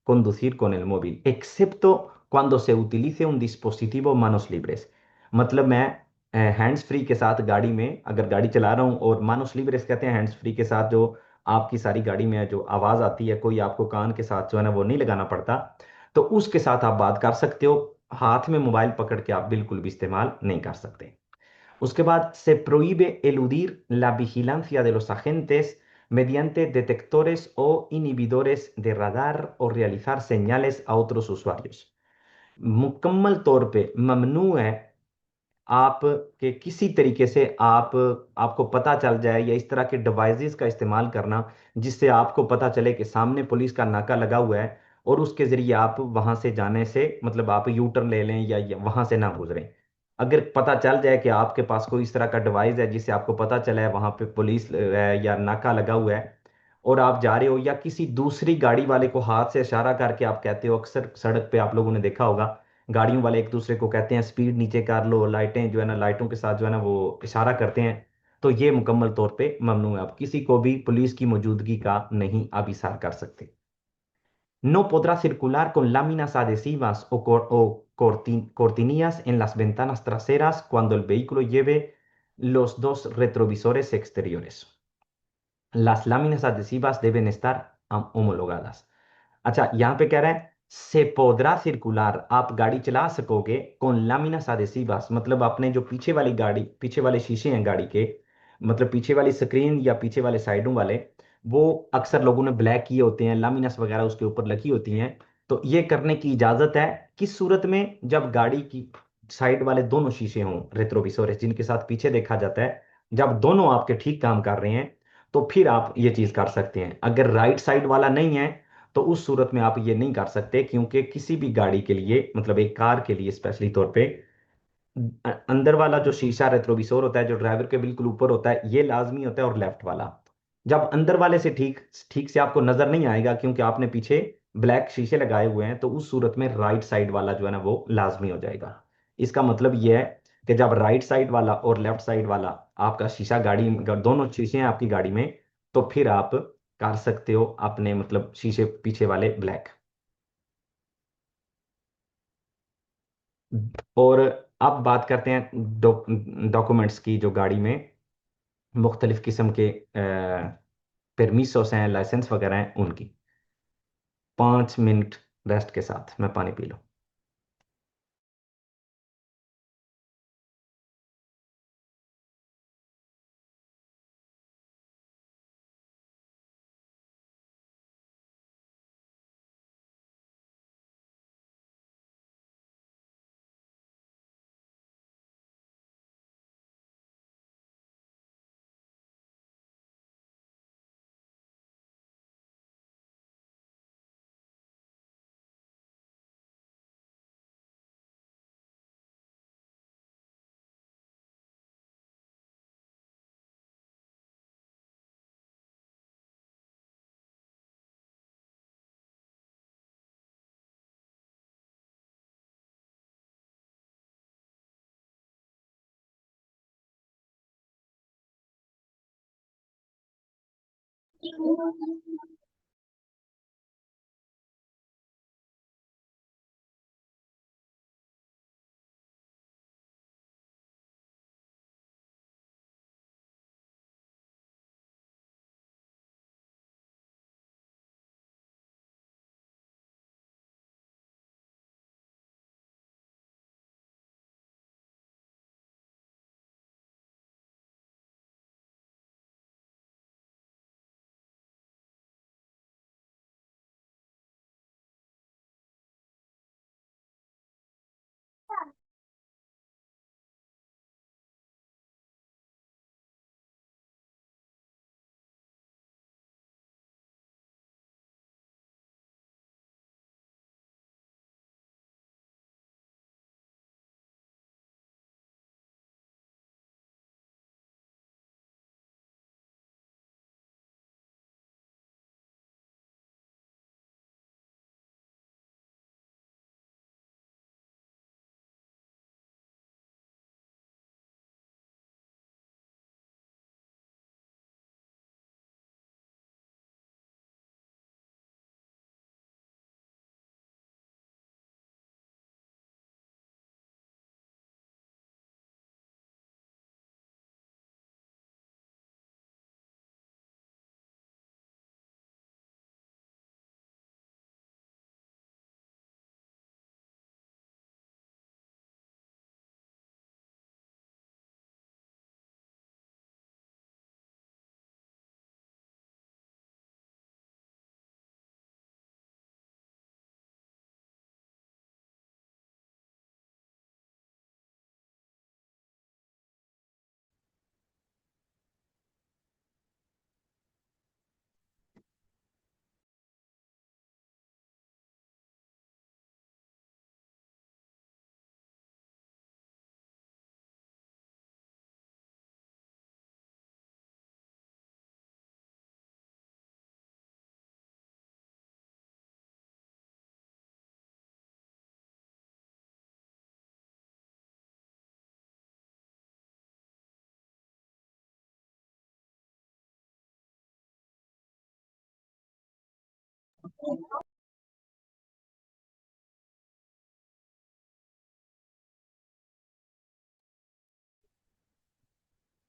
conducir con el móvil, excepto cuando se utilice un dispositivo manos libres। मतलब मैं हैंड्स फ्री के साथ गाड़ी में अगर गाड़ी चला रहा हूँ, और मानोस लिब्रेस कहते हैं हैंड्स फ्री के साथ जो आपकी सारी गाड़ी में जो आवाज़ आती है, कोई आपको कान के साथ जो है ना वो नहीं लगाना पड़ता, तो उसके साथ आप बात कर सकते हो। हाथ में मोबाइल पकड़ के आप बिल्कुल भी इस्तेमाल नहीं कर सकते। उसके बाद se prohíbe eludir la vigilancia de los agentes mediante detectores o inhibidores de radar o realizar señales a otros usuarios। मुकम्मल तौर पे ममनू है आप के किसी तरीके से आप आपको पता चल जाए, या इस तरह के डिवाइसेस का इस्तेमाल करना जिससे आपको पता चले कि सामने पुलिस का नाका लगा हुआ है, और उसके जरिए आप वहां से जाने से मतलब आप यू टर्न ले लें या वहां से ना गुजरें। अगर पता चल जाए कि आपके पास कोई इस तरह का डिवाइस है जिससे आपको पता चला है वहां पे पुलिस है या नाका लगा हुआ है, और आप जा रहे हो, या किसी दूसरी गाड़ी वाले को हाथ से इशारा करके आप कहते हो, अक्सर सड़क पे आप लोगों ने देखा होगा गाड़ियों वाले एक दूसरे को कहते हैं स्पीड नीचे कर लो, लाइटें जो है ना लाइटों के साथ जो है ना वो इशारा करते हैं, तो ये मुकम्मल तौर पे ममनू है। आप किसी को भी पुलिस की मौजूदगी का नहीं आप इशारा कर सकते। No podrá circular con láminas adhesivas o cortinillas en las ventanas traseras cuando el vehículo lleve los dos retrovisores exteriores। Las láminas adhesivas deben estar homologadas। अच्छा, यहाँ पे कह रहा है से podrá circular, आप गाड़ी चला सकोगे con láminas adhesivas, मतलब अपने जो पीछे वाली गाड़ी, पीछे वाले शीशे हैं गाड़ी के, मतलब पीछे वाली स्क्रीन या पीछे वाले साइडों वाले, वो अक्सर लोगों ने ब्लैक किए होते हैं, लामिनस वगैरह उसके ऊपर लगी होती हैं। तो ये करने की इजाजत है किस सूरत में, जब गाड़ी की साइड वाले दोनों शीशे हों, रेट्रोविसोरेस जिनके साथ पीछे देखा जाता है, जब दोनों आपके ठीक काम कर रहे हैं तो फिर आप ये चीज कर सकते हैं। अगर राइट साइड वाला नहीं है तो उस सूरत में आप ये नहीं कर सकते, क्योंकि किसी भी गाड़ी के लिए मतलब एक कार के लिए स्पेशली तौर पे अंदर वाला जो शीशा रेट्रोविसोर होता है जो ड्राइवर के बिल्कुल ऊपर होता है ये लाजमी होता है, और लेफ्ट वाला जब अंदर वाले से ठीक ठीक से आपको नजर नहीं आएगा क्योंकि आपने पीछे ब्लैक शीशे लगाए हुए हैं, तो उस सूरत में राइट साइड वाला जो है ना वो लाजमी हो जाएगा। इसका मतलब ये है कि जब राइट साइड वाला और लेफ्ट साइड वाला आपका शीशा गाड़ी में, अगर दोनों शीशे हैं आपकी गाड़ी में, तो फिर आप कर सकते हो अपने मतलब शीशे पीछे वाले ब्लैक। और अब बात करते हैं डॉक्यूमेंट्स की, जो गाड़ी में मुख्तलिफ किस्म के परमिशोस हैं, लाइसेंस वगैरह हैं उनकी। 5 मिनट रेस्ट के साथ मैं पानी पी लूँ।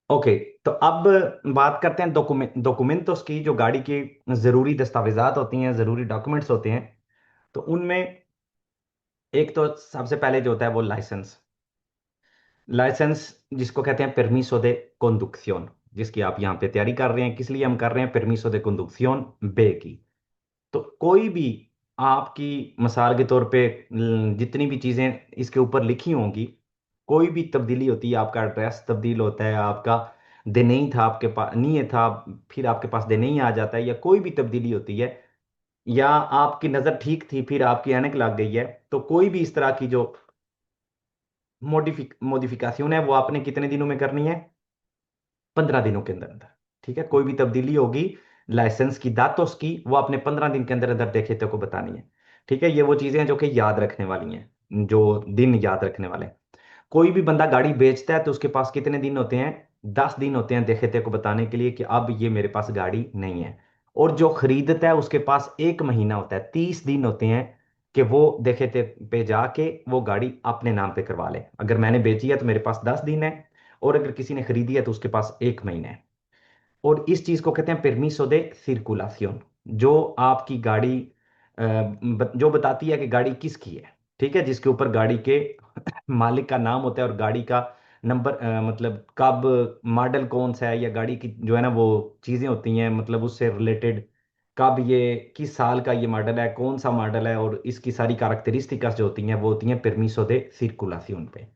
ओके, तो अब बात करते हैं डॉक्यूमेंटोस की, जो गाड़ी की जरूरी दस्तावेजात होती हैं, जरूरी डॉक्यूमेंट्स होते हैं। तो उनमें एक तो सबसे पहले जो होता है वो लाइसेंस। लाइसेंस जिसको कहते हैं परमिसो दे conducción, जिसकी आप यहाँ पे तैयारी कर रहे हैं, किस लिए हम कर रहे हैं, परमिसो दे conducción बे की। तो कोई भी आपकी मिसाल के तौर पे जितनी भी चीज़ें इसके ऊपर लिखी होंगी, कोई भी तब्दीली होती है, आपका एड्रेस तब्दील होता है, आपका नहीं था आपके पास, नहीं है था, फिर आपके पास नहीं आ जाता है, या कोई भी तब्दीली होती है, या आपकी नज़र ठीक थी फिर आपकी ऐनक लग गई है, तो कोई भी इस तरह की जो मॉडिफिकेशन है वो आपने कितने दिनों में करनी है? 15 दिनों के अंदर अंदर। ठीक है, कोई भी तब्दीली होगी लाइसेंस की दातोस की, वो आपने 15 दिन के अंदर अंदर देखे को बतानी है। ठीक है, ये वो चीजें हैं जो कि याद रखने वाली हैं, जो दिन याद रखने वाले हैं। कोई भी बंदा गाड़ी बेचता है तो उसके पास कितने दिन होते हैं? 10 दिन होते हैं देखे को बताने के लिए कि अब ये मेरे पास गाड़ी नहीं है। और जो खरीदता है उसके पास 1 महीना होता है, 30 दिन होते हैं कि वो देखे पे जाके वो गाड़ी अपने नाम पे करवा ले। अगर मैंने बेची है तो मेरे पास 10 दिन है, और अगर किसी ने खरीदी है तो उसके पास 1 महीना है। और इस चीज को कहते हैं परमिसो दे circulación, जो आपकी गाड़ी जो बताती है कि गाड़ी किसकी है। ठीक है, जिसके ऊपर गाड़ी के मालिक का नाम होता है, और गाड़ी का नंबर, मतलब कब मॉडल कौन सा है, या गाड़ी की जो है ना वो चीजें होती हैं, मतलब उससे रिलेटेड कब ये, किस साल का ये मॉडल है, कौन सा मॉडल है, और इसकी सारी कैरेक्टरिस्टिक्स जो होती हैं वो होती हैं परमिसो दे circulación पे।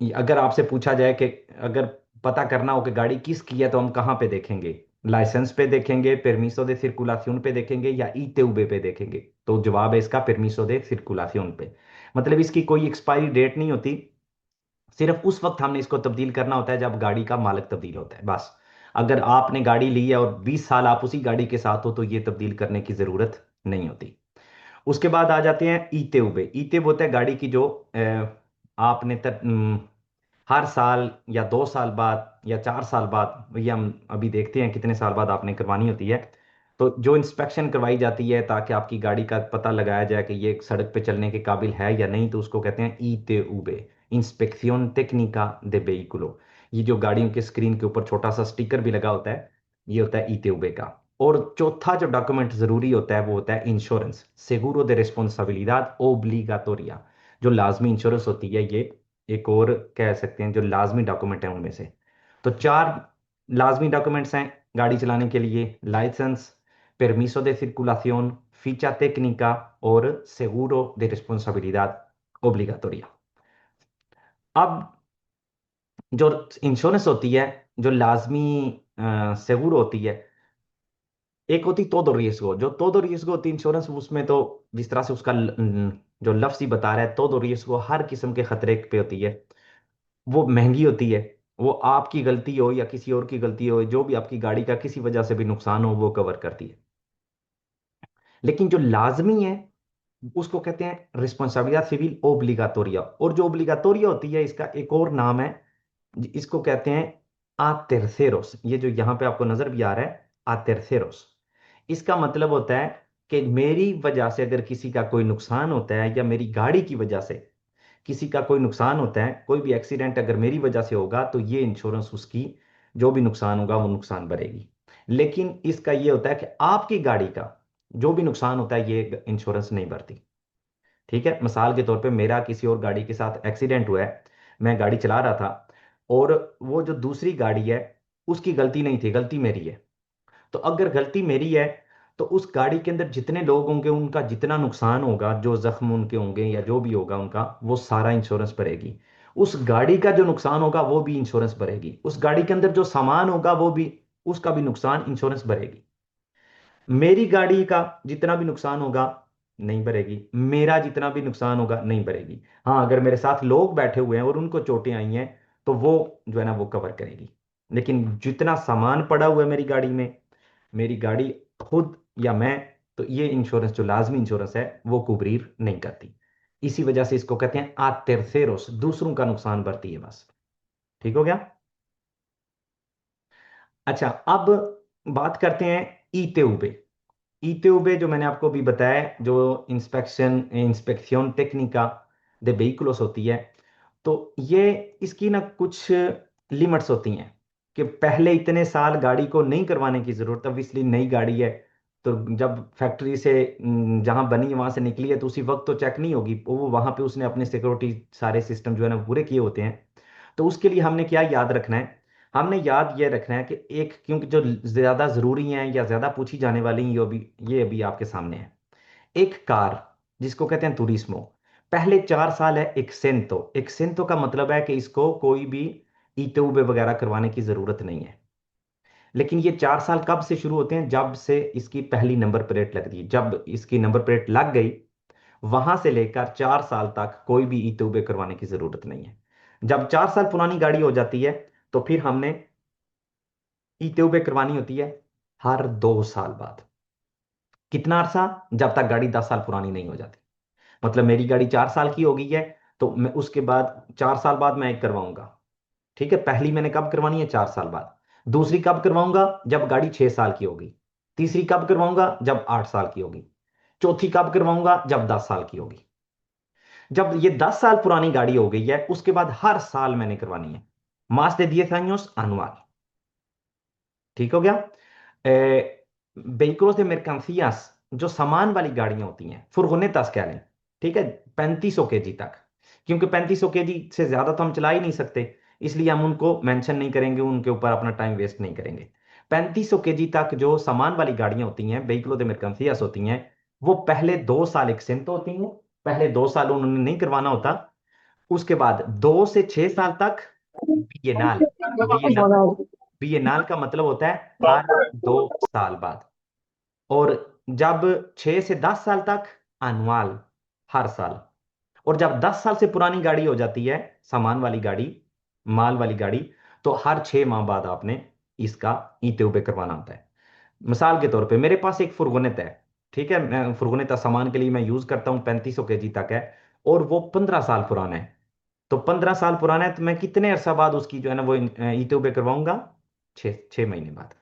अगर आपसे पूछा जाए कि अगर पता करना हो कि गाड़ी किसकी है, तो हम कहाँ पे देखेंगे? लाइसेंस पे देखेंगे, परमिसो दे circulación पे देखेंगे, या ईटीवी पे देखेंगे? तो जवाब है इसका परमिसो दे circulación पे। मतलब इसकी कोई एक्सपायरी डेट नहीं होती, सिर्फ उस वक्त हमने इसको तब्दील करना होता है जब गाड़ी का मालिक तब्दील होता है, बस। अगर आपने गाड़ी ली है और 20 साल आप उसी गाड़ी के साथ हो तो ये तब्दील करने की जरूरत नहीं होती। उसके बाद आ जाते हैं ईटीवी। ईटीवी होता है गाड़ी की जो आपने हर साल या 2 साल बाद या 4 साल बाद, ये हम अभी देखते हैं कितने साल बाद आपने करवानी होती है। तो जो इंस्पेक्शन करवाई जाती है ताकि आपकी गाड़ी का पता लगाया जाए कि ये सड़क पे चलने के काबिल है या नहीं, तो उसको कहते हैं ईटीवी, इंस्पेक्शन टेक्निका दे वेहिकुलो। ये जो गाड़ियों के स्क्रीन के ऊपर छोटा सा स्टिकर भी लगा होता है, ये होता है ईटीवी का। और चौथा जो डॉक्यूमेंट जरूरी होता है वो होता है इंश्योरेंस, सेगुरो दे रिस्पॉन्सिबिलिडad ओब्लिगाटोरिया। जो लाजमी इंश्योरेंस होती है, ये एक और कह सकते हैं जो लाजमी डॉक्यूमेंट है उनमें से। तो 4 लाजमी डॉक्यूमेंट्स हैं गाड़ी चलाने के लिए: licence, परमिसो de circulación, ficha técnica और seguro de responsabilidad obligatoria। अब जो इंश्योरेंस होती है, जो लाजमी सेगुरो होती है, एक होती todo riesgo। जो todo riesgo होती है इंश्योरेंस, उसमें तो जिस तरह से उसका जो लफ्ज ही बता रहा है, todo riesgo हर किस्म के खतरे पे होती है। वो महंगी होती है, वो आपकी गलती हो या किसी और की गलती हो, जो भी आपकी गाड़ी का किसी वजह से भी नुकसान हो वो कवर करती है। लेकिन जो लाजमी है उसको कहते हैं रिस्पॉन्सिबिलिटी सिविल ओब्लिगाटोरिया। और जो ओब्लिगाटोरिया होती है इसका एक और नाम है, इसको कहते हैं आ terceros। ये जो यहाँ पे आपको नजर भी आ रहा है, आ terceros, इसका मतलब होता है कि मेरी वजह से अगर किसी का कोई नुकसान होता है, या मेरी गाड़ी की वजह से किसी का कोई नुकसान होता है, कोई भी एक्सीडेंट अगर मेरी वजह से होगा, तो ये इंश्योरेंस उसकी जो भी नुकसान होगा वो नुकसान भरेगी। लेकिन इसका ये होता है कि आपकी गाड़ी का जो भी नुकसान होता है ये इंश्योरेंस नहीं भरती। ठीक है, मिसाल के तौर पे मेरा किसी और गाड़ी के साथ एक्सीडेंट हुआ है, मैं गाड़ी चला रहा था, और वो जो दूसरी गाड़ी है उसकी गलती नहीं थी, गलती मेरी है। तो अगर गलती मेरी है, तो उस गाड़ी के अंदर जितने लोग होंगे उनका जितना नुकसान होगा, जो जख्म उनके होंगे या जो भी होगा उनका, वो सारा इंश्योरेंस भरेगी। उस गाड़ी का जो नुकसान होगा वो भी इंश्योरेंस भरेगी। उस गाड़ी के अंदर जो सामान होगा वो भी, उसका भी नुकसान इंश्योरेंस भरेगी। मेरी गाड़ी का जितना भी नुकसान होगा नहीं भरेगी, मेरा जितना भी नुकसान होगा नहीं भरेगी। हाँ, अगर मेरे साथ लोग बैठे हुए हैं और उनको चोटें आई हैं तो वो जो है ना वो कवर करेगी। लेकिन जितना सामान पड़ा हुआ है मेरी गाड़ी में, मेरी गाड़ी खुद या मैं, तो ये इंश्योरेंस जो लाजमी इंश्योरेंस है वो कुबरीर नहीं करती। इसी वजह से इसको कहते हैं आ terceros, दूसरों का नुकसान भरती है बस। ठीक हो गया? अच्छा, अब बात करते हैं ईते उबे। ITV जो मैंने आपको भी बताया, जो इंस्पेक्शन टेक्निका दे व्हीकल्स होती है, तो ये इसकी ना कुछ लिमिट्स होती हैं कि पहले इतने साल गाड़ी को नहीं करवाने की जरूरत, अब इसलिए नई गाड़ी है तो जब फैक्ट्री से जहां बनी है वहां से निकली है तो उसी वक्त तो चेक नहीं होगी, वो वहां पे उसने अपने सिक्योरिटी सारे सिस्टम जो है ना पूरे किए होते हैं। तो उसके लिए हमने क्या याद रखना है, हमने याद ये रखना है कि एक, क्योंकि जो ज्यादा जरूरी हैं या ज्यादा पूछी जाने वाली हैं ये अभी आपके सामने है। एक कार जिसको कहते हैं तुरिस्मो, पहले 4 साल है एक्सेंतो। एक्सेंतो का मतलब है कि इसको कोई भी ईटीओ वगैरह करवाने की जरूरत नहीं है। लेकिन ये 4 साल कब से शुरू होते हैं, जब से इसकी पहली नंबर प्लेट लगती है, जब इसकी नंबर प्लेट लग गई वहां से लेकर 4 साल तक कोई भी ईटीओ करवाने की जरूरत नहीं है। जब 4 साल पुरानी गाड़ी हो जाती है तो फिर हमने ईटीओ करवानी होती है हर 2 साल बाद। कितना अरसा? जब तक गाड़ी 10 साल पुरानी नहीं हो जाती। मतलब मेरी गाड़ी 4 साल की हो गई है तो मैं उसके बाद 4 साल बाद मैं एक करवाऊंगा। ठीक है, पहली मैंने कब करवानी है? 4 साल बाद। दूसरी कब करवाऊंगा? जब गाड़ी 6 साल की होगी। तीसरी कब करवाऊंगा? जब 8 साल की होगी। चौथी कब करवाऊंगा? जब 10 साल की होगी। जब ये 10 साल पुरानी गाड़ी हो गई है उसके बाद हर साल मैंने करवानी है। मास दे 10 años anual। ठीक हो गया? vehículos de mercancías, जो सामान वाली गाड़ियां होती हैं, फुर्गोनेतास कह लें, ठीक है, 3500 kg तक। क्योंकि 3500 kg से ज्यादा तो हम चला ही नहीं सकते, इसलिए हम उनको मेंशन नहीं करेंगे, उनके ऊपर अपना टाइम वेस्ट नहीं करेंगे। 3500 kg तक जो सामान वाली गाड़ियां होती हैं, vehículos de mercancías होती हैं, वो पहले 2 साल एक्सेंट होती हैं। पहले 2 साल उन्होंने नहीं करवाना होता। उसके बाद 2 से 6 साल तक बिएनाल। बिएनाल बिएनाल का मतलब होता है हर 2 साल बाद। और जब 6 से 10 साल तक अनुअल, हर साल। और जब 10 साल से पुरानी गाड़ी हो जाती है, सामान वाली गाड़ी, माल वाली गाड़ी, तो हर 6 माह बाद आपने इसका ईटीओ करवाना होता है। मिसाल के तौर पे मेरे पास एक फुर्गोनेट है, ठीक है, मैं फुर्गोनेट सामान के लिए मैं यूज करता हूँ, 3500 kg तक है, और वो 15 साल पुराना है। तो 15 साल पुराना है तो मैं कितने अरसा बाद उसकी जो है ना वो ईटीओ करवाऊंगा? 6 महीने बाद।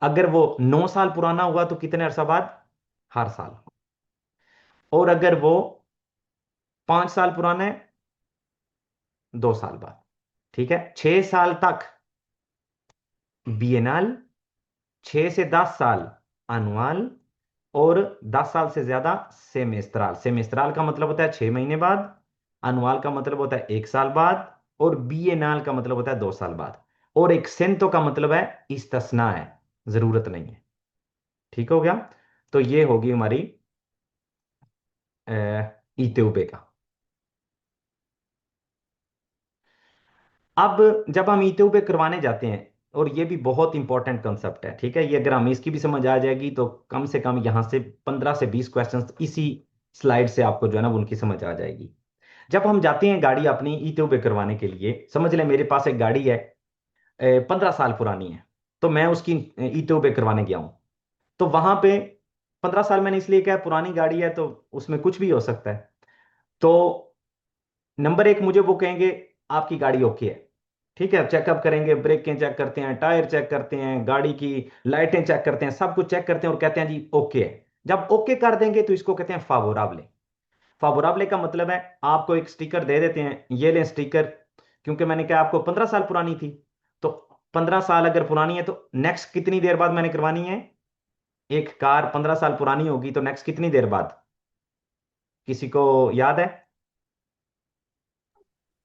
अगर वो 9 साल पुराना हुआ तो कितने अरसा बाद? हर साल। और अगर वो 5 साल पुराना है, 2 साल बाद। ठीक है, 6 साल तक बिएनाल, 6 से 10 साल अनुअल, और 10 साल से ज्यादा सेमेस्ट्राल। सेमेस्ट्राल का मतलब होता है 6 महीने बाद, अनुअल का मतलब होता है 1 साल बाद, और बिएनाल का मतलब होता है 2 साल बाद। और एक सेंतो का मतलब है इस्तिस्ना है, जरूरत नहीं है। ठीक हो गया? तो ये होगी हमारी ईत्योपे का। अब जब हम ईत्योपे करवाने जाते हैं, और ये भी बहुत इंपॉर्टेंट कंसेप्ट है, ठीक है, ये अगर हम इसकी भी समझ आ जाएगी तो कम से कम यहां से 15 से 20 क्वेश्चंस इसी स्लाइड से आपको जो है ना उनकी समझ आ जाएगी। जब हम जाते हैं गाड़ी अपनी ईत्योपे करवाने के लिए, समझ लें मेरे पास एक गाड़ी है, 15 साल पुरानी है, तो मैं उसकी ईत्योपे करवाने गया हूं। तो वहां पे 15 साल मैंने इसलिए कहा, पुरानी गाड़ी है तो उसमें कुछ भी हो सकता है। तो नंबर एक, मुझे वो कहेंगे आपकी गाड़ी ओके है। ठीक है, चेकअप करेंगे, ब्रेकें चेक करते हैं, टायर चेक करते हैं, गाड़ी की लाइटें चेक करते हैं, सब कुछ चेक करते हैं और कहते हैं जी ओके है। जब ओके कर देंगे तो इसको कहते हैं फावोराबले। फावोराबले का मतलब है आपको एक स्टिकर दे देते हैं, ये लें स्टिकर, क्योंकि मैंने कहा आपको 15 साल पुरानी थी। तो 15 साल अगर पुरानी है तो नेक्स्ट कितनी देर बाद मैंने करवानी है? एक कार 15 साल पुरानी होगी तो नेक्स्ट कितनी देर बाद? किसी को याद है?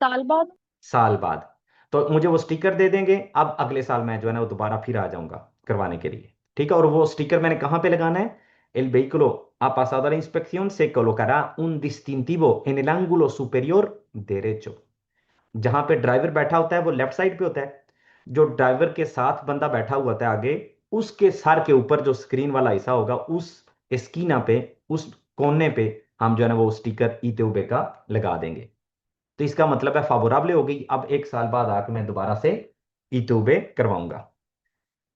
साल बाद। साल बाद। तो मुझे वो स्टिकर दे देंगे, अब अगले साल मैं जो है ना वो दोबारा फिर आ जाऊंगा करवाने के लिए। ठीक है, और वो स्टिकर मैंने कहाँ पे लगाना है? El vehículo ha pasado la inspección, se colocará un distintivo en el ángulo superior derecho। जहां पे ड्राइवर बैठा होता है वो लेफ्ट साइड पे होता है, जो ड्राइवर के साथ बंदा बैठा हुआ होता है आगे, उसके सर के ऊपर जो स्क्रीन वाला हिस्सा होगा, उस स्कीना पे, उस कोने पे हम जो है ना वो स्टिकर ईते उबे का लगा देंगे। तो इसका मतलब है फावोराबले हो गई। अब 1 साल बाद आकर मैं दोबारा से ईटूबे करवाऊंगा।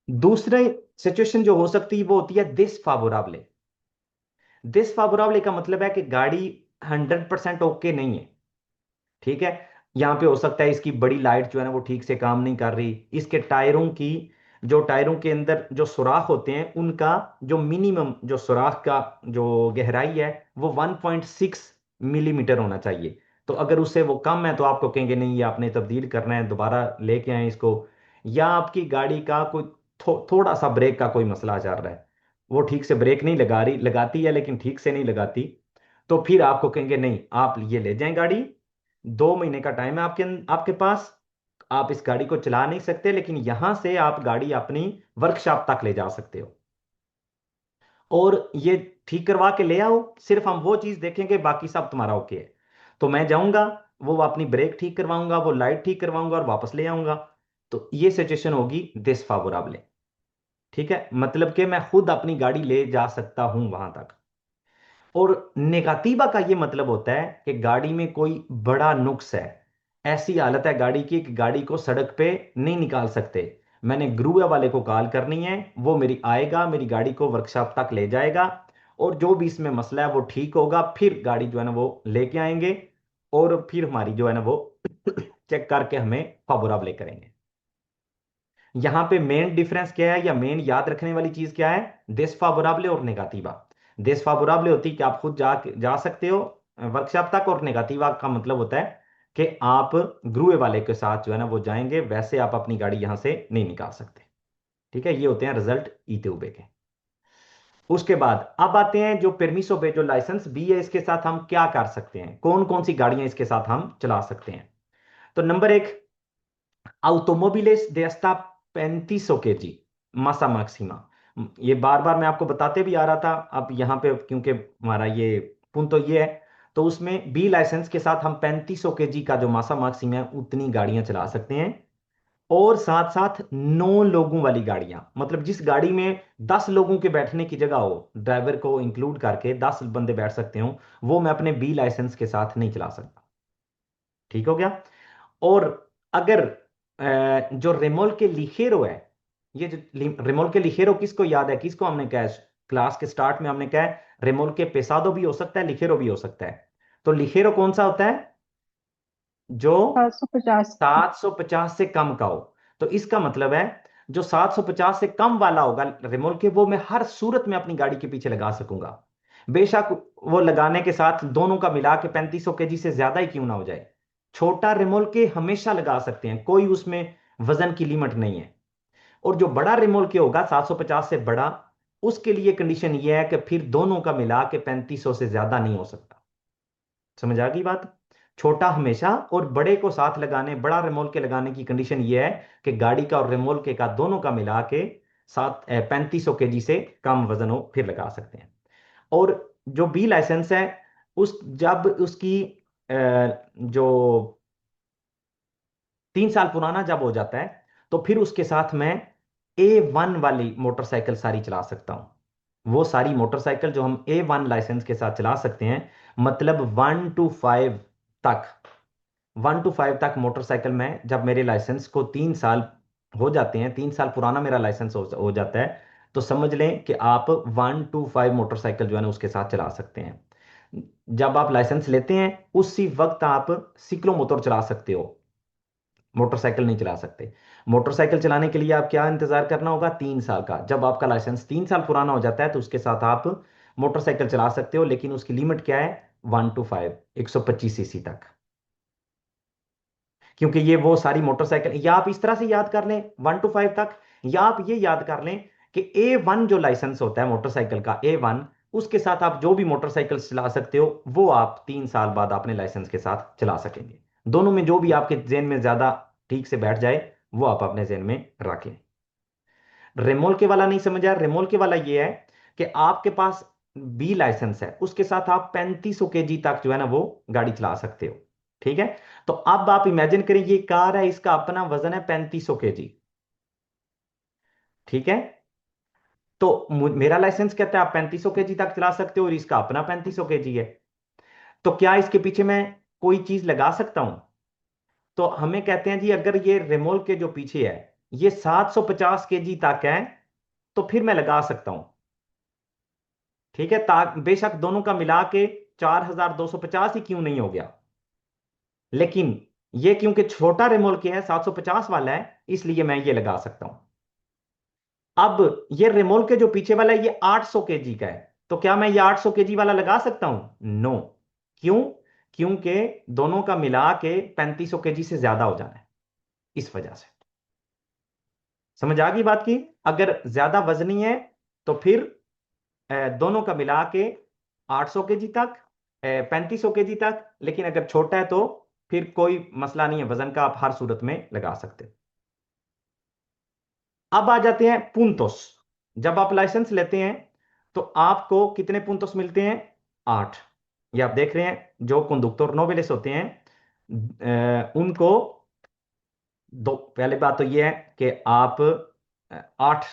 दूसरे सिचुएशन जो हो सकती है वो होती है दिस फावोराबले। दिस फावोराबले का मतलब है कि गाड़ी 100% ओके नहीं है। ठीक है, यहां पे हो सकता है इसकी बड़ी लाइट जो है ना वो ठीक से काम नहीं कर रही, इसके टायरों की जो टायरों के अंदर जो सुराख होते हैं उनका जो मिनिमम जो सुराख का जो गहराई है वो 1.6 मिलीमीटर होना चाहिए। तो अगर उससे वो कम है तो आपको कहेंगे नहीं ये आपने तब्दील करना है, दोबारा लेके आए इसको। या आपकी गाड़ी का कोई थोड़ा सा ब्रेक का कोई मसला चल रहा है, वो ठीक से ब्रेक नहीं लगा रही, लगाती है लेकिन ठीक से नहीं लगाती, तो फिर आपको कहेंगे नहीं आप ये ले जाएं गाड़ी, 2 महीने का टाइम है आपके आपके पास, आप इस गाड़ी को चला नहीं सकते लेकिन यहां से आप गाड़ी अपनी वर्कशॉप तक ले जा सकते हो और ये ठीक करवा के ले आओ, सिर्फ हम वो चीज देखेंगे बाकी सब तुम्हारा ओके है। तो मैं जाऊंगा, वो अपनी ब्रेक ठीक करवाऊंगा, वो लाइट ठीक करवाऊंगा और वापस ले आऊंगा। तो ये सिचुएशन होगी दिस फावोराबले। ठीक है, मतलब कि मैं खुद अपनी गाड़ी ले जा सकता हूं वहां तक। और नेगेटिवा का ये मतलब होता है कि गाड़ी में कोई बड़ा नुक्स है, ऐसी हालत है गाड़ी की कि गाड़ी को सड़क पे नहीं निकाल सकते, मैंने ग्रुआ वाले को कॉल करनी है, वो मेरी आएगा, मेरी गाड़ी को वर्कशॉप तक ले जाएगा और जो भी इसमें मसला है वो ठीक होगा, फिर गाड़ी जो है ना वो लेके आएंगे और फिर हमारी जो है ना वो चेक करके हमें फावोराबले करेंगे। यहाँ पे मेन डिफरेंस क्या है या मेन याद रखने वाली चीज क्या है, desfavorable और नेगेटिवा। desfavorable होती है कि आप खुद जा सकते हो वर्कशॉप तक, और नेगेटिवा का मतलब होता है कि आप ग्रुए वाले के साथ जो है ना वो जाएंगे, वैसे आप अपनी गाड़ी यहां से नहीं निकाल सकते। ठीक है, ये होते हैं रिजल्ट ईटीओबे के। उसके बाद अब आते हैं जो परमिसो बे, जो लाइसेंस बी है, इसके साथ हम क्या कर सकते हैं, कौन कौन सी गाड़ियां इसके साथ हम चला सकते हैं। तो नंबर एक, automóviles de hasta 3500 kg masa máxima। ये बार बार मैं आपको बताते भी आ रहा था, अब यहाँ पे क्योंकि हमारा ये पुन तो ये है, तो उसमें बी लाइसेंस के साथ हम 3500 kg का जो मासा मैक्सिमा है उतनी गाड़ियां चला सकते हैं। और साथ साथ 9 लोगों वाली गाड़ियां, मतलब जिस गाड़ी में 10 लोगों के बैठने की जगह हो, ड्राइवर को इंक्लूड करके 10 बंदे बैठ सकते हो, वो मैं अपने बी लाइसेंस के साथ नहीं चला सकता। ठीक हो गया। और अगर जो रेमोल के लिखेरो है, ये जो रेमोल के लिखेरो किसको याद है, किसको हमने कहा है क्लास के स्टार्ट में, हमने कहा है रेमोल के पेसादो भी हो सकता है, लिखेरो भी हो सकता है। तो लिखेरो कौन सा होता है, जो 750। 750 से कम का हो। तो इसका मतलब है जो 750 से कम वाला होगा रिमोल के, वो मैं हर सूरत में अपनी गाड़ी के पीछे लगा सकूंगा, बेशक वो लगाने के साथ दोनों का मिला के 3500 kg से ज्यादा ही क्यों ना हो जाए। छोटा रिमोल के हमेशा लगा सकते हैं, कोई उसमें वजन की लिमिट नहीं है। और जो बड़ा रिमोल के होगा 750 से बड़ा, उसके लिए कंडीशन ये है कि फिर दोनों का मिला के 3500 से ज्यादा नहीं हो सकता। समझ आ गई बात। छोटा हमेशा और बड़े को साथ लगाने, बड़ा रिमोल के लगाने की कंडीशन ये है कि गाड़ी का और रिमोल के का दोनों का मिला के 3500 kg से कम वजन हो फिर लगा सकते हैं। और जो बी लाइसेंस है, उस जब उसकी जो 3 साल पुराना जब हो जाता है, तो फिर उसके साथ मैं A1 वाली मोटरसाइकिल सारी चला सकता हूं। वो सारी मोटरसाइकिल जो हम A1 लाइसेंस के साथ चला सकते हैं, मतलब 1 to 5 तक, 1 to 5 तक मोटरसाइकिल में, जब मेरे लाइसेंस को 3 साल हो जाते हैं, 3 साल पुराना मेरा लाइसेंस हो जाता है, तो समझ लें कि आप 1 to 5 मोटरसाइकिल जो है ना उसके साथ चला सकते हैं। जब आप लाइसेंस लेते हैं उसी वक्त आप सिक्लो मोटर चला सकते हो, मोटरसाइकिल नहीं चला सकते। मोटरसाइकिल चलाने के लिए आप क्या इंतजार करना होगा, 3 साल का। जब आपका लाइसेंस 3 साल पुराना हो जाता है तो उसके साथ आप मोटरसाइकिल चला सकते हो, लेकिन उसकी लिमिट क्या है, 1 to 5, 125 सीसी तक। क्योंकि ये वो सारी मोटरसाइकिल, या आप इस तरह से याद कर लें 1 to 5 तक, या आप ये याद कर लें कि A1 जो लाइसेंस होता है मोटरसाइकिल का A1, उसके साथ आप जो भी मोटरसाइकिल चला सकते हो वो आप 3 साल बाद अपने लाइसेंस के साथ चला सकेंगे। दोनों में जो भी आपके जेन में ज्यादा ठीक से बैठ जाए वो आप अपने जेन में रखें। रेमोल के वाला नहीं समझा, रेमोल के वाला ये है कि आपके पास बी लाइसेंस है, उसके साथ आप 3500 kg तक जो है ना वो गाड़ी चला सकते हो। ठीक है, तो अब आप इमेजिन करें ये कार है, इसका अपना वजन है 3500 kg। ठीक है, तो मेरा लाइसेंस कहता है आप 3500 kg तक चला सकते हो और इसका अपना 3500 kg है। तो क्या इसके पीछे मैं कोई चीज लगा सकता हूं। तो हमें कहते हैं जी अगर ये रेमोल के जो पीछे है ये 750 kg तक है तो फिर मैं लगा सकता हूं। ठीक है, बेशक दोनों का मिला के 4250 ही क्यों नहीं हो गया, लेकिन ये क्योंकि छोटा रेमोल के है 750 वाला है, इसलिए मैं ये लगा सकता हूं। अब ये रेमोल के जो पीछे वाला है ये 800 केजी का है, तो क्या मैं ये 800 केजी वाला लगा सकता हूं? नो। क्यों? क्योंकि दोनों का मिला के 3500 केजी से ज्यादा हो जाना है, इस वजह से। समझ आ गई बात की? अगर ज्यादा वजनी है तो फिर दोनों का मिला के 800 केजी तक, 3500 केजी तक। लेकिन अगर छोटा है तो फिर कोई मसला नहीं है, वजन का आप हर सूरत में लगा सकते हो। अब आ जाते हैं पुंतोस। जब आप लाइसेंस लेते हैं तो आपको कितने पुंतोस मिलते हैं? 8। ये आप देख रहे हैं, जो कंडक्टर नोवेलिस होते हैं उनको दो, पहले बात तो ये है कि आप 8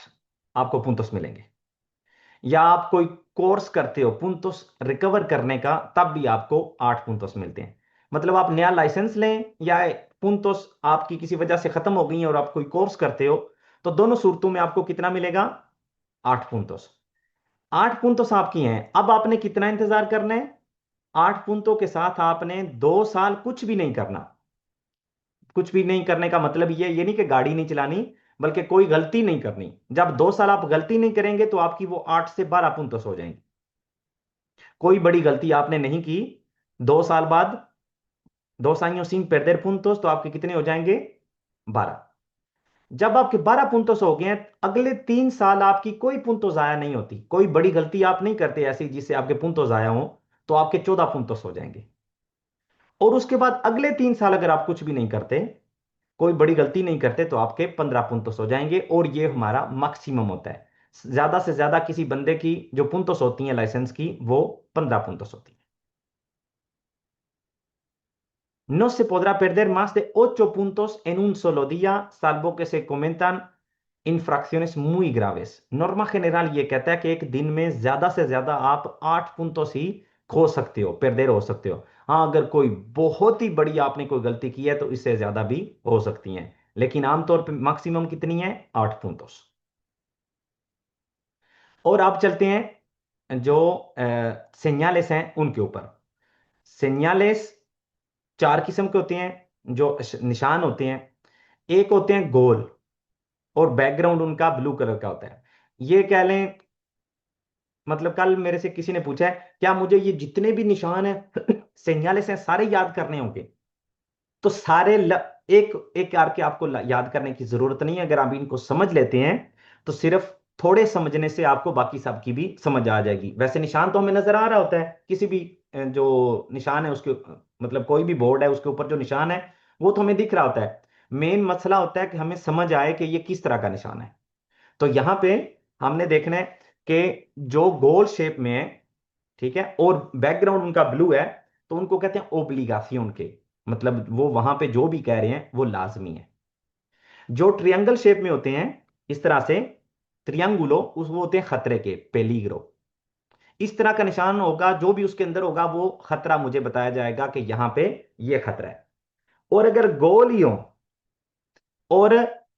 आपको पुंतोस मिलेंगे। या आप कोई कोर्स करते हो पुंतोस रिकवर करने का, तब भी आपको 8 पुंतोस मिलते हैं। मतलब आप नया लाइसेंस लें या पुंतोस आपकी किसी वजह से खत्म हो गई है और आप कोई कोर्स करते हो, तो दोनों सूरतों में आपको कितना मिलेगा? 8 पुंतोस। 8 पुंतोस आपकी हैं। अब आपने कितना इंतजार करना है? 8 पुंतों के साथ आपने 2 साल कुछ भी नहीं करना। कुछ भी नहीं करने का मतलब ये नहीं कि गाड़ी नहीं चलानी, बल्कि कोई गलती नहीं करनी। जब 2 साल आप गलती नहीं करेंगे तो आपकी वो 8 से 12 पुंतोस हो जाएंगी। कोई बड़ी गलती आपने नहीं की, 2 साल बाद 2 años sin perder puntos, तो आपके कितने हो जाएंगे? 12। जब आपके 12 पुंतोस हो गए हैं, अगले 3 साल आपकी कोई पुंतो जाया नहीं होती, कोई बड़ी गलती आप नहीं करते ऐसी जिससे आपके पुंतो जाया हो, तो आपके 14 पुंतोस हो जाएंगे। और उसके बाद अगले 3 साल अगर आप कुछ भी नहीं करते, कोई बड़ी गलती नहीं करते, तो आपके 15 पुंतोस हो जाएंगे। और ये हमारा मैक्सिमम होता है। ज्यादा से ज्यादा किसी बंदे की जो पुंतोस होती हैं लाइसेंस की, वो 15 पुंतोस होती है। No se podrá perder más de 8 puntos en un solo día, salvo que se cometan infracciones muy graves. Norma general ये कहता है कि एक दिन में ज्यादा से ज्यादा आप 8 पुंतों ही खो सकते हो, perder हो सकते हो। हाँ, अगर कोई बहुत ही बड़ी आपने कोई गलती की है तो इससे ज्यादा भी हो सकती हैं, लेकिन आमतौर पे मैक्सिमम कितनी है? 8 पुंतों। और आप चलते हैं जो सेन्यालेस हैं उनके ऊपर। सेन्यालेस 4 किस्म के होते हैं, जो निशान होते हैं। एक होते हैं गोल, और बैकग्राउंड उनका ब्लू कलर का होता है। ये कह लें, मतलब कल मेरे से किसी ने पूछा है क्या मुझे ये जितने भी निशान हैं सेन्याले से सारे याद करने होंगे? तो एक एक करके आपको याद करने की जरूरत नहीं है। अगर आप इनको समझ लेते हैं तो सिर्फ थोड़े समझने से आपको बाकी सब की भी समझ आ जाएगी। वैसे निशान तो हमें नजर आ रहा होता है, किसी भी जो निशान है उसके, मतलब कोई भी बोर्ड है उसके ऊपर जो निशान है वो तो हमें दिख रहा होता है। मेन मसला होता है कि हमें समझ आए कि ये किस तरह का निशान है। तो यहां पे हमने देखना है कि जो गोल शेप में है, ठीक है, और बैकग्राउंड उनका ब्लू है, तो उनको कहते हैं ओब्लिगासियोन के। मतलब वो वहां पे जो भी कह रहे हैं वो लाजमी है। जो ट्रियंगल शेप में होते हैं इस तरह से, त्रियंगुलो, उस वो होते हैं खतरे के, पेलीग्रो। इस तरह का निशान होगा, जो भी उसके अंदर होगा वो खतरा मुझे बताया जाएगा कि यहां पे ये खतरा है। और अगर गोल ही हो और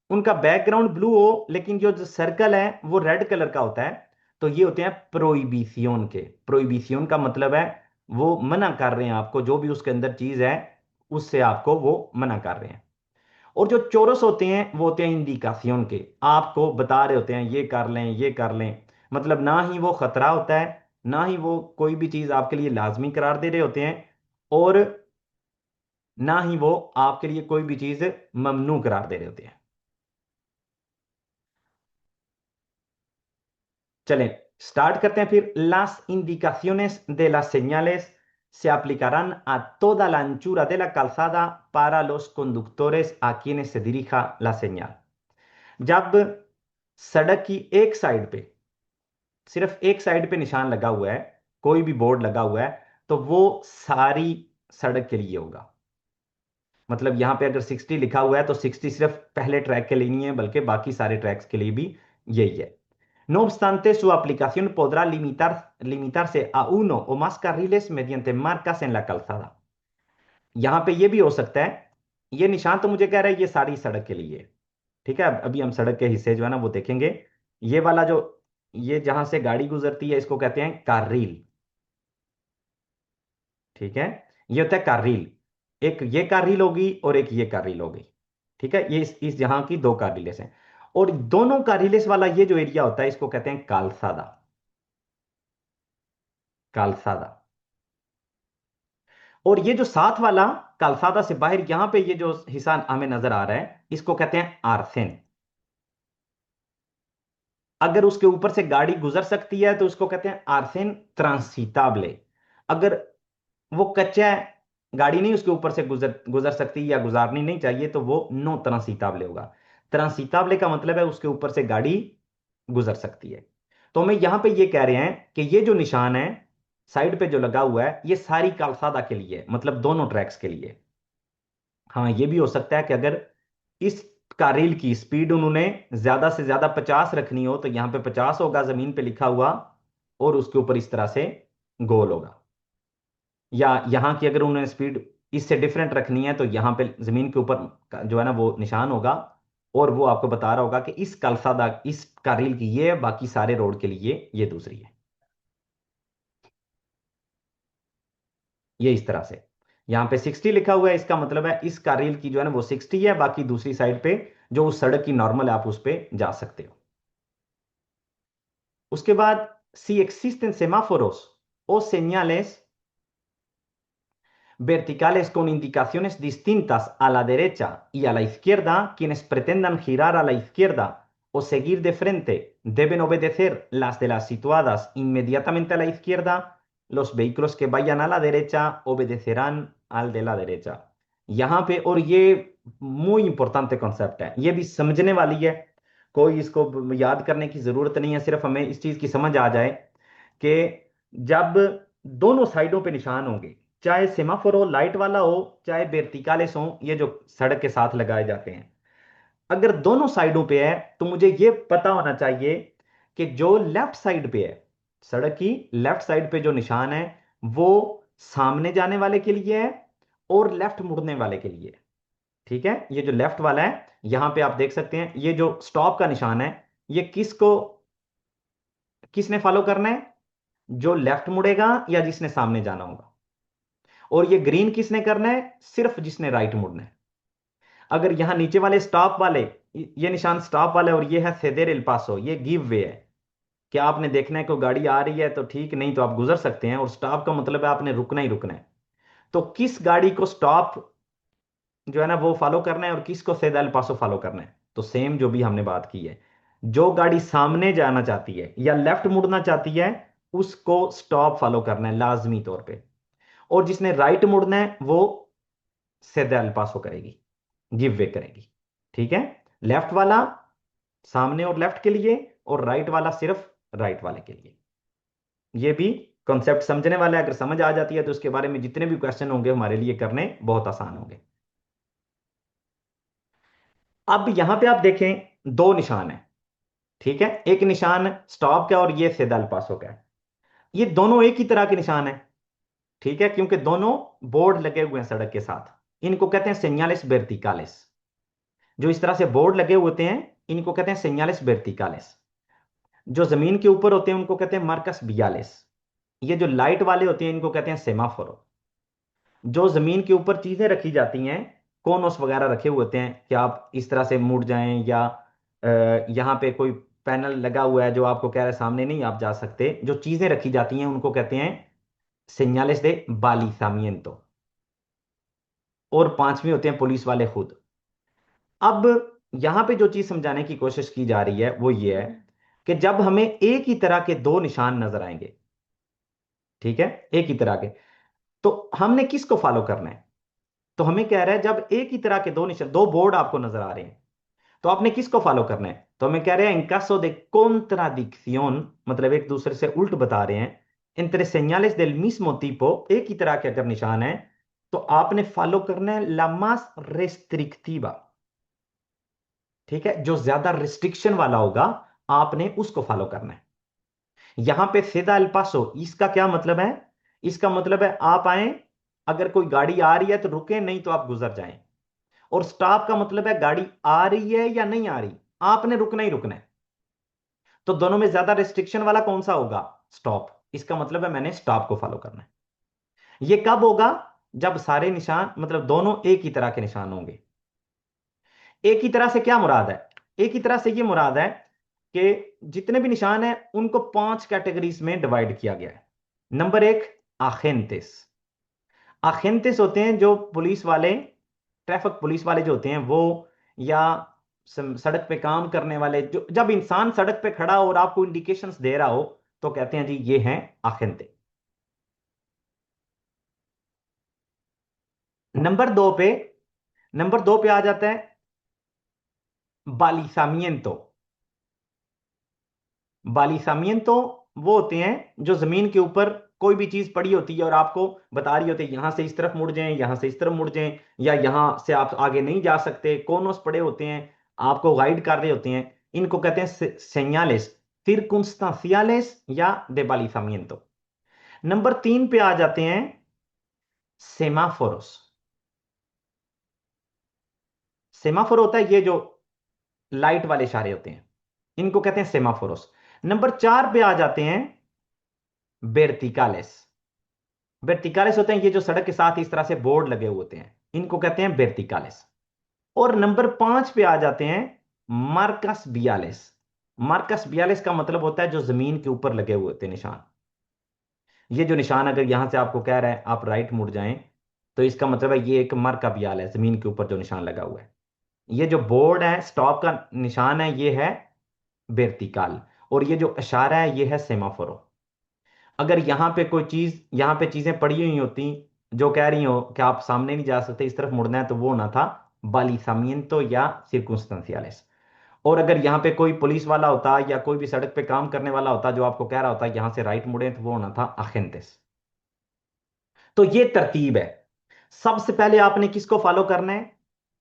उनका बैकग्राउंड ब्लू हो, लेकिन जो सर्कल है वो रेड कलर का होता है, तो ये होते हैं प्रोहिबिशियन के। प्रोहिबिशियन का मतलब है वो मना कर रहे हैं आपको, जो भी उसके अंदर चीज है उससे आपको वो मना कर रहे हैं। और जो चोरस होते हैं वो होते हैं इंडिकासियन के, आपको बता रहे होते हैं ये कर लें ये कर लें। मतलब ना ही वो खतरा होता है, ना ही वो कोई भी चीज आपके लिए लाजमी करार दे रहे होते हैं, और ना ही वो आपके लिए कोई भी चीज ममनू करार दे रहे होते हैं। चलें, स्टार्ट करते हैं फिर। Las indicaciones de las señales se aplicarán a toda la anchura de la calzada para los conductores a quienes se dirija la señal। जब सड़क की एक साइड पे, सिर्फ एक साइड पे निशान लगा हुआ है, कोई भी बोर्ड लगा हुआ है, तो वो सारी सड़क के लिए होगा। मतलब यहां पे अगर 60 लिखा हुआ है तो 60 सिर्फ पहले ट्रैक के लिए नहीं है, बल्कि बाकी सारे ट्रैक्स के लिए भी यही है। No obstante, su aplicación podrá limitarse a uno o más carriles mediante marcas en la calzada। यहां पे ये भी हो सकता है, ये निशान तो मुझे कह रहा है ये सारी सड़क के लिए है। ठीक है, अभी हम सड़क के हिस्से जो है ना वो देखेंगे। ये वाला जो, ये जहां से गाड़ी गुजरती है इसको कहते हैं कार्रिल। ठीक है, ये होता है कार्रिल। एक ये कार्रिल होगी और एक ये कार्रिल होगी। ठीक है, ये इस जहां की दो कार्रिलें हैं। और दोनों का रिलेस वाला ये जो एरिया होता है इसको कहते हैं कालसादा। कालसादा। और ये जो साथ वाला कालसादा से बाहर यहां पे ये जो हिस्सा हमें नजर आ रहा है इसको कहते हैं आर्सेन। अगर उसके ऊपर से गाड़ी गुजर सकती है तो उसको कहते हैं आर्सेन ट्रांसिताबले। अगर वो कच्चा है, गाड़ी नहीं उसके ऊपर से गुजर गुजर सकती या गुजारनी नहीं चाहिए, तो वो नो ट्रांसिताबले होगा। ट्रांसिताबले का मतलब है उसके ऊपर से गाड़ी गुजर सकती है। तो हमें यहां पे ये कह रहे हैं कि ये जो निशान है साइड पे जो लगा हुआ है ये सारी कालसादा के लिए है, मतलब दोनों ट्रैक्स के लिए। हाँ ये भी हो सकता है कि अगर इस कार की स्पीड उन्होंने ज्यादा से ज्यादा 50 रखनी हो तो यहां पे 50 होगा जमीन पे लिखा हुआ, और उसके ऊपर इस तरह से गोल होगा। या यहाँ की अगर उन्होंने स्पीड इससे डिफरेंट रखनी है तो यहाँ पे जमीन के ऊपर जो है ना वो निशान होगा, और वो आपको बता रहा होगा कि इस कलसादा इस कारिल की ये है, बाकी सारे रोड के लिए ये दूसरी है। ये इस तरह से यहाँ पे 60 लिखा हुआ है, इसका मतलब है इस कारिल की जो है ना वो 60 है, बाकी दूसरी साइड पे जो उस सड़क की नॉर्मल है आप उस पे जा सकते हो। उसके बाद si existen semáforos o señales verticales con indicaciones distintas a la derecha y a la izquierda, quienes pretendan girar a la izquierda o seguir de frente deben obedecer las de las situadas inmediatamente a la izquierda. Los vehículos que vayan a la derecha obedecerán al de la derecha. यहाँ पे, और ये muy importante concept है, ये भी समझने वाली है, कोई इसको याद करने की जरूरत नहीं है, सिर्फ हमें इस चीज की समझ आ जाए कि जब दोनों साइडों पे निशान होंगे, चाहे सेमाफोर हो लाइट वाला हो, चाहे वर्टिकलिस हो, ये जो सड़क के साथ लगाए जाते हैं, अगर दोनों साइडों पे है तो मुझे ये पता होना चाहिए कि जो लेफ्ट साइड पे है, सड़क की लेफ्ट साइड पे जो निशान है वो सामने जाने वाले के लिए है और लेफ्ट मुड़ने वाले के लिए है। ठीक है, ये जो लेफ्ट वाला है यहां पे आप देख सकते हैं ये जो स्टॉप का निशान है, ये किसने फॉलो करना है, जो लेफ्ट मुड़ेगा या जिसने सामने जाना होगा। और ये ग्रीन किसने करना है, सिर्फ जिसने राइट मुड़ना है। अगर यहां नीचे वाले स्टॉप वाले, ये निशान स्टॉप वाले और ये है सेदेर एल पासो, ये गिव वे है कि आपने देखना है कोई गाड़ी आ रही है तो ठीक, नहीं तो आप गुजर सकते हैं, और स्टॉप का मतलब है आपने रुकना ही रुकना है। तो किस गाड़ी को स्टॉप जो है ना वो फॉलो करना है और किसको सेदा एल पासो फॉलो करना है, तो सेम जो भी हमने बात की है, जो गाड़ी सामने जाना चाहती है या लेफ्ट मुड़ना चाहती है उसको स्टॉप फॉलो करना है लाजमी तौर पे, और जिसने राइट मुड़ना है वो सीधा अल पासो करेगी, गिव वे करेगी। ठीक है, लेफ्ट वाला सामने और लेफ्ट के लिए, और राइट वाला सिर्फ राइट वाले के लिए। ये भी कॉन्सेप्ट समझने वाला है, अगर समझ आ जाती है तो उसके बारे में जितने भी क्वेश्चन होंगे हमारे लिए करने बहुत आसान होंगे। अब यहां पे आप देखें दो निशान है। ठीक है, एक निशान स्टॉप का और ये सीधा अल पासो का है। ये दोनों एक ही तरह के निशान है। ठीक है, क्योंकि दोनों बोर्ड लगे हुए हैं सड़क के साथ, इनको कहते हैं सेñales verticales। जो इस तरह से बोर्ड लगे होते हैं इनको कहते हैं सेñales verticales। जो जमीन के ऊपर होते हैं उनको कहते हैं मार्कस बियालेस। ये जो लाइट वाले होते हैं इनको कहते हैं सेमाफोरो। जो जमीन के ऊपर चीजें रखी जाती हैं, कोनोस वगैरह रखे हुए होते हैं कि आप इस तरह से मुड़ जाएं, या यहाँ पे कोई पैनल लगा हुआ है जो आपको कह रहा है सामने नहीं आप जा सकते, जो चीजें रखी जाती हैं उनको कहते हैं सेñales de balizamiento। और पांचवी होते हैं पुलिस वाले खुद। अब यहां पे जो चीज समझाने की कोशिश की जा रही है वो ये है कि जब हमें एक ही तरह के दो निशान नजर आएंगे, ठीक है, एक ही तरह के, तो हमने किसको फॉलो करना है। तो हमें कह रहा है जब एक ही तरह के दो निशान, दो बोर्ड आपको नजर आ रहे हैं, तो आपने किसको फॉलो करना है। तो हमें कह रहे हैं इन caso de contradicción, मतलब एक दूसरे से उल्ट बता रहे हैं, entre señales del mismo tipo, एक ही तरह के अगर निशान है तो आपने फॉलो करना है la más restrictiva। ठीक है, जो ज्यादा रिस्ट्रिक्शन वाला होगा आपने उसको फॉलो करना है। यहां पे सीधा एल पासो, इसका क्या मतलब है, इसका मतलब है आप आए, अगर कोई गाड़ी आ रही है तो रुके, नहीं तो आप गुजर जाएं। और स्टॉप का मतलब है गाड़ी आ रही है या नहीं आ रही, आपने रुकना ही रुकना है। तो दोनों में ज्यादा रिस्ट्रिक्शन वाला कौन सा होगा, स्टॉप। इसका मतलब है मैंने स्टॉप को फॉलो करना है। ये कब होगा, जब सारे निशान मतलब दोनों एक ही तरह के निशान होंगे। एक ही तरह से क्या मुराद है, एक ही तरह से ये मुराद है कि जितने भी निशान हैं उनको 5 कैटेगरीज में डिवाइड किया गया है। नंबर एक, आखेंतेस। आखेंतेस होते हैं जो पुलिस वाले, ट्रैफिक पुलिस वाले जो होते हैं वो, या सड़क पे काम करने वाले, जो जब इंसान सड़क पे खड़ा हो और आपको इंडिकेशंस दे रहा हो तो कहते हैं जी ये हैं आखेंते। नंबर दो पे, नंबर दो पे आ जाता है बालिसामियंतो। बालिसामियंतो वो होते हैं जो जमीन के ऊपर कोई भी चीज पड़ी होती है और आपको बता रही होती है यहां से इस तरफ मुड़ जाएं, यहां से इस तरफ मुड़ जाएं, या यहां से आप आगे नहीं जा सकते, कोनोस पड़े होते हैं, आपको गाइड कर रहे होते हैं। इनको कहते हैं सेñales circunstanciales या de balizamiento। नंबर तीन पे आ जाते हैं सेमाफोरोस। सेमाफोर होता है ये जो लाइट वाले इशारे होते हैं, इनको कहते हैं सेमाफोरोस। नंबर चार पे आ जाते हैं बेर्टिकालेस। बेर्टिकालेस होते हैं ये जो सड़क के साथ इस तरह से बोर्ड लगे हुए होते हैं, इनको कहते हैं बेर्टिकालेस। और नंबर पांच पे आ जाते हैं मार्कस बियालेस। मार्कस बियालेस का मतलब होता है जो जमीन के ऊपर लगे हुए होते हैं निशान। ये जो निशान अगर यहां से आपको कह रहा है आप राइट मुड़ जाएं, तो इसका मतलब है ये एक मार्का बियाल है, जमीन के ऊपर जो निशान लगा हुआ है। ये जो बोर्ड है, स्टॉप का निशान है, ये है बेर्तिकाल। और ये जो इशारा है ये है सेमाफोरो। अगर यहाँ पे कोई चीज, यहाँ पे चीजें पड़ी हुई होती जो कह रही हो कि आप सामने नहीं जा सकते, इस तरफ मुड़ना है, तो वो ना था बालिसामिएंतो या सिरकुंस्टेंशियलिस। और अगर यहाँ पे कोई पुलिस वाला होता या कोई भी सड़क पे काम करने वाला होता जो आपको कह रहा होता यहाँ से राइट मुड़े, तो वो होना था अखेंतेस। तो ये तरतीब है। सबसे पहले आपने किसको फॉलो करना है?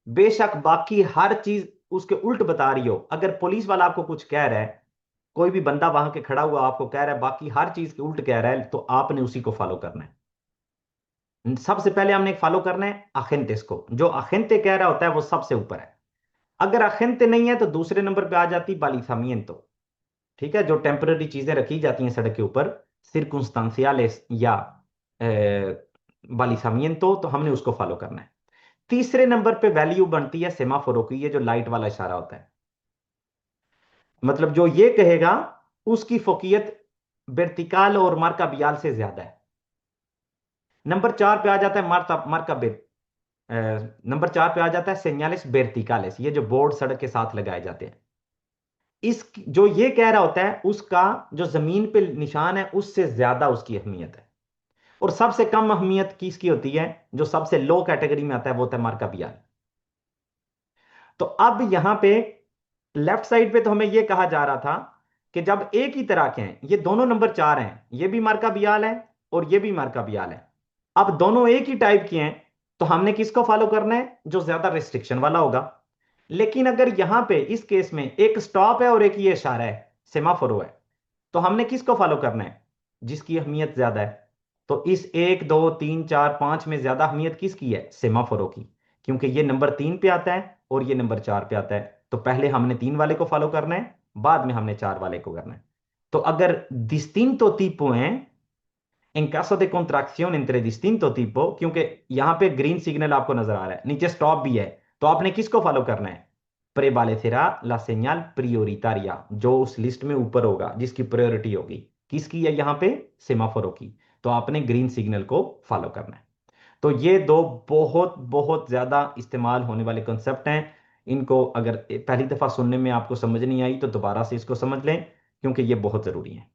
बेशक बाकी हर चीज उसके उल्ट बता रही हो, अगर पुलिस वाला आपको कुछ कह रहा है, कोई भी बंदा वहां के खड़ा हुआ आपको कह रहा है बाकी हर चीज के उल्ट कह रहा है, तो आपने उसी को फॉलो करना है। सबसे पहले हमने फॉलो करना है अखेंतेस को। जो अखेंते कह रहा होता है वो सबसे ऊपर है। अगर अखेंते नहीं है तो दूसरे नंबर पे आ जाती बालिसामिएंतो। ठीक है, जो टेम्पररी चीजें रखी जाती हैं सड़क के ऊपर, सिरकुंस्तांसियालेस या बालिसामिएंतो, तो हमने उसको फॉलो करना है। तीसरे नंबर पे वैल्यू बनती है सेमाफोरो की, ये जो लाइट वाला इशारा होता है, मतलब जो ये कहेगा उसकी फोकियत बेर्तिकाल और मार्का बियाल से ज्यादा है। नंबर चार पे आ जाता है मार्का मार्का बेर नंबर चार पे आ जाता है सेñales verticales, ये जो बोर्ड सड़क के साथ लगाए जाते हैं। इस जो ये कह रहा होता है उसका जो जमीन पे निशान है उससे ज्यादा उसकी अहमियत है। और सबसे कम अहमियत किसकी होती है? जो सबसे लो कैटेगरी में आता है वो होता है मार्का बियाल। तो अब यहां पे लेफ्ट साइड पे तो हमें यह कहा जा रहा था कि जब एक ही तरह के हैं, ये दोनों नंबर चार हैं, ये भी मार्का बियाल है और ये भी मार्का बियाल है, अब दोनों एक ही टाइप के हैं, तो हमने किसको फॉलो करना है? जो ज्यादा रिस्ट्रिक्शन वाला होगा। लेकिन अगर यहां पे इस केस में एक स्टॉप है और एक ये इशारा है, सेमाफोरो है, तो हमने किसको फॉलो करना है? जिसकी अहमियत ज्यादा है। तो इस एक दो तीन चार पांच में ज्यादा अहमियत किसकी है? सेमाफोरो की, क्योंकि ये नंबर तीन पे आता है और ये नंबर चार पे आता है। तो पहले हमने तीन वाले को फॉलो करना है, बाद में हमने चार वाले को करना है। तो अगर distinto tipo हैं, en caso de contracción entre distinto tipo, क्योंकि यहां पे ग्रीन सिग्नल आपको नजर आ रहा है, नीचे स्टॉप भी है, तो आपने किसको फॉलो करना है? प्रेवालेcerá la señal prioritaria, जो उस लिस्ट में ऊपर होगा, जिसकी प्रायोरिटी होगी। किसकी है यहां पे? सेमाफोरो की। तो आपने ग्रीन सिग्नल को फॉलो करना है। तो ये दो बहुत बहुत ज्यादा इस्तेमाल होने वाले कॉन्सेप्ट हैं। इनको अगर पहली दफा सुनने में आपको समझ नहीं आई तो दोबारा से इसको समझ लें, क्योंकि ये बहुत जरूरी है।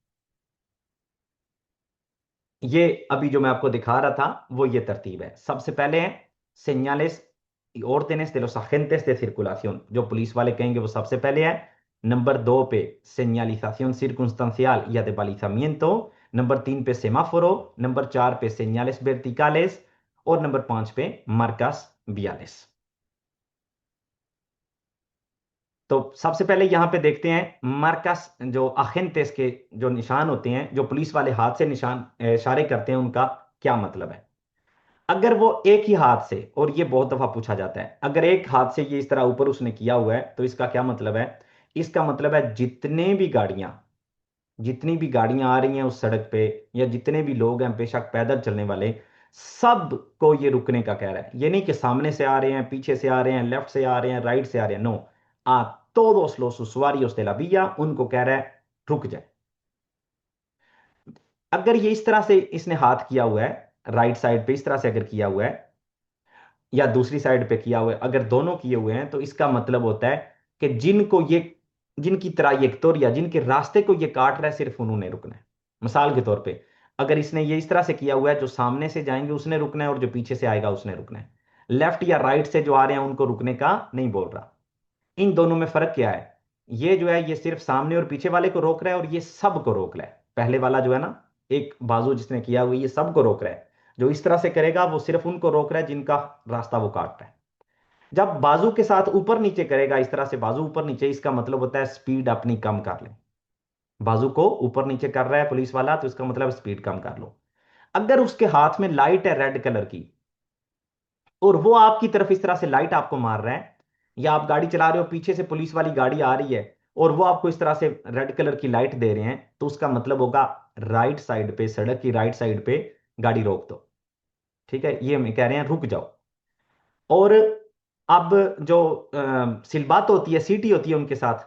ये अभी जो मैं आपको दिखा रहा था वो ये तरतीब है। सबसे पहले है señales y órdenes de los agentes de circulación, जो पुलिस वाले कहेंगे वो सबसे पहले है। नंबर दो पे señalización circunstancial या de balizamiento। नंबर तीन पे सेमाफोरो। नंबर चार पे señales verticales। और नंबर पांच पे marcas viales। तो सबसे पहले यहां पे देखते हैं मार्कस, जो अखेंटेस के जो निशान होते हैं, जो पुलिस वाले हाथ से निशान इशारे करते हैं, उनका क्या मतलब है। अगर वो एक ही हाथ से, और ये बहुत दफा पूछा जाता है, अगर एक हाथ से ये इस तरह ऊपर उसने किया हुआ है तो इसका क्या मतलब है? इसका मतलब है जितनी भी गाड़ियां आ रही हैं उस सड़क पे, या जितने भी लोग हैं बेशक पैदल चलने वाले, सब को ये रुकने का कह रहा है। ये नहीं कि सामने से आ रहे हैं, पीछे से आ रहे हैं, लेफ्ट से आ रहे हैं, राइट से आ रहे हैं, no. todos los usuarios de la vía, उनको कह रहा है रुक जाए। अगर ये इस तरह से इसने हाथ किया हुआ है, राइट साइड पे इस तरह से अगर किया हुआ है, या दूसरी साइड पे किया हुआ है, अगर दोनों किए हुए हैं, तो इसका मतलब होता है कि जिनको ये, जिनकी ट्राजेक्टोरिया, जिनके रास्ते को ये काट रहा है, सिर्फ उन्होंने रुकना है। मिसाल के तौर पे अगर इसने ये इस तरह से किया हुआ है, जो सामने से जाएंगे उसने रुकना है, और जो पीछे से आएगा उसने रुकना है। लेफ्ट या राइट से जो आ रहे हैं उनको रुकने का नहीं बोल रहा। इन दोनों में फर्क क्या है? ये जो है ये सिर्फ सामने और पीछे वाले को रोक रहा है, और ये सब को रोक रहा है। पहले वाला जो है ना, एक बाजू जिसने किया हुआ है, ये सबको रोक रहा है। जो इस तरह से करेगा वो सिर्फ उनको रोक रहा है जिनका रास्ता वो काट रहा है। जब बाजू के साथ ऊपर नीचे करेगा, इस तरह से बाजू ऊपर नीचे, इसका मतलब होता है स्पीड अपनी कम कर ले। बाजू को ऊपर नीचे कर रहा है पुलिस वाला, तो इसका मतलब स्पीड कम कर लो। अगर उसके हाथ में लाइट है रेड कलर की, और वो आपकी तरफ इस तरह से लाइट आपको मार रहा है, या आप गाड़ी चला रहे हो, पीछे से पुलिस वाली गाड़ी आ रही है और वो आपको इस तरह से रेड कलर की लाइट दे रहे हैं, तो उसका मतलब होगा राइट साइड पे, सड़क की राइट साइड पे गाड़ी रोक दो। ठीक है, ये हम कह रहे हैं रुक जाओ। और अब जो सिलबात होती है, सीटी होती है उनके साथ,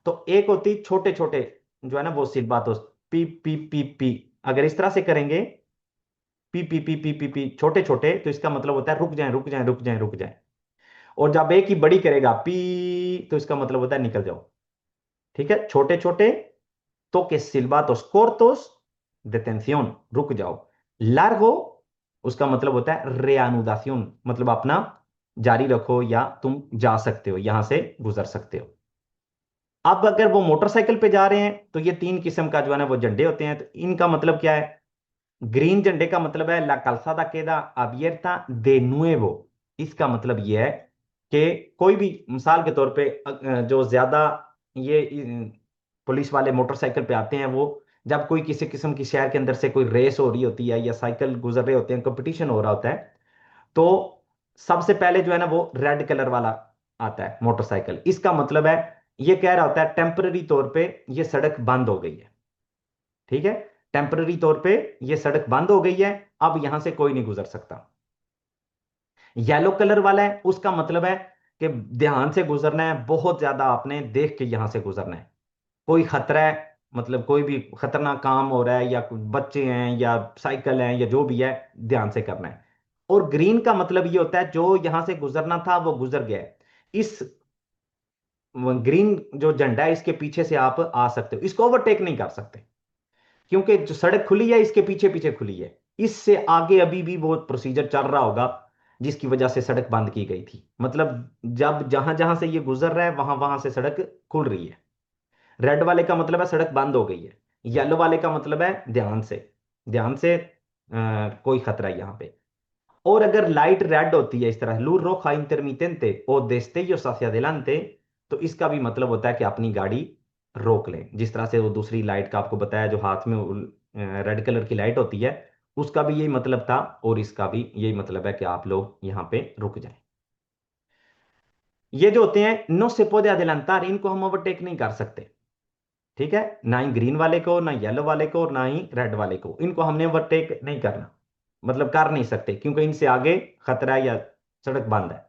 तो एक होती छोटे छोटे जो है ना वो सिलबात हो, पी पी पी पी। अगर इस तरह से करेंगे P P P P P P छोटे छोटे, तो इसका मतलब होता है रुक जाएं रुक जाएं रुक जाएं रुक जाएं। और जब एक ही बड़ी करेगा पी, तो इसका मतलब होता है निकल जाओ। ठीक है, छोटे छोटे toques silbatos cortos, detención, रुक जाओ। largo, उसका मतलब होता है reanudación, मतलब अपना जारी रखो, या तुम जा सकते हो, यहां से गुजर सकते हो। अब अगर वो मोटरसाइकिल पे जा रहे हैं, तो ये तीन किस्म का जो है ना वो झंडे होते हैं, तो इनका मतलब क्या है? ग्रीन झंडे का मतलब है ला calzada queda abierta de nuevo। इसका मतलब ये है कि कोई भी, मिसाल के तौर पे जो ज्यादा ये पुलिस वाले मोटरसाइकिल पे आते हैं, वो जब कोई किसी किस्म की शहर के अंदर से कोई रेस हो रही होती है, या साइकिल गुजर रहे होते हैं, कंपटीशन हो रहा होता है, तो सबसे पहले जो है ना वो रेड कलर वाला आता है मोटरसाइकिल। इसका मतलब है, ये कह रहा होता है टेम्पररी तौर पे ये सड़क बंद हो गई है। ठीक है, टेम्पररी तौर पे ये सड़क बंद हो गई है, अब यहां से कोई नहीं गुजर सकता। येलो कलर वाला है, उसका मतलब है कि ध्यान से गुजरना है, बहुत ज्यादा आपने देख के यहां से गुजरना है। कोई खतरा है, मतलब कोई भी खतरनाक काम हो रहा है, या कुछ बच्चे हैं या साइकिल है या जो भी है, ध्यान से करना है। और ग्रीन का मतलब ये होता है जो यहां से गुजरना था वो गुजर गया है। इस ग्रीन जो झंडा है इसके पीछे से आप आ सकते हो, इसको ओवरटेक नहीं कर सकते, क्योंकि जो सड़क खुली है इसके पीछे पीछे खुली है। इससे आगे अभी भी वो प्रोसीजर चल रहा होगा जिसकी वजह से सड़क बंद की गई थी। मतलब जब जहां जहां से ये गुजर रहा है वहां वहां से सड़क खुल रही है। रेड वाले का मतलब है सड़क बंद हो गई है। येलो वाले का मतलब है ध्यान से, ध्यान से कोई खतरा है यहाँ पे। और अगर लाइट रेड होती है, इस तरह luz roja intermitente o destellos hacia adelante, तो इसका भी मतलब होता है कि अपनी गाड़ी रोक लें। जिस तरह से वो दूसरी लाइट का आपको बताया, जो हाथ में रेड कलर की लाइट होती है, उसका भी यही मतलब था, और इसका भी यही मतलब है कि आप लोग यहाँ पे रुक जाएं। ये जो होते हैं नो से puede adelantar, इनको हम ओवरटेक नहीं कर सकते। ठीक है, ना ही ग्रीन वाले को, ना येलो वाले को, और ना ही रेड वाले को, इनको हमने ओवरटेक नहीं करना, मतलब कर नहीं सकते, क्योंकि इनसे आगे खतरा है या सड़क बंद है।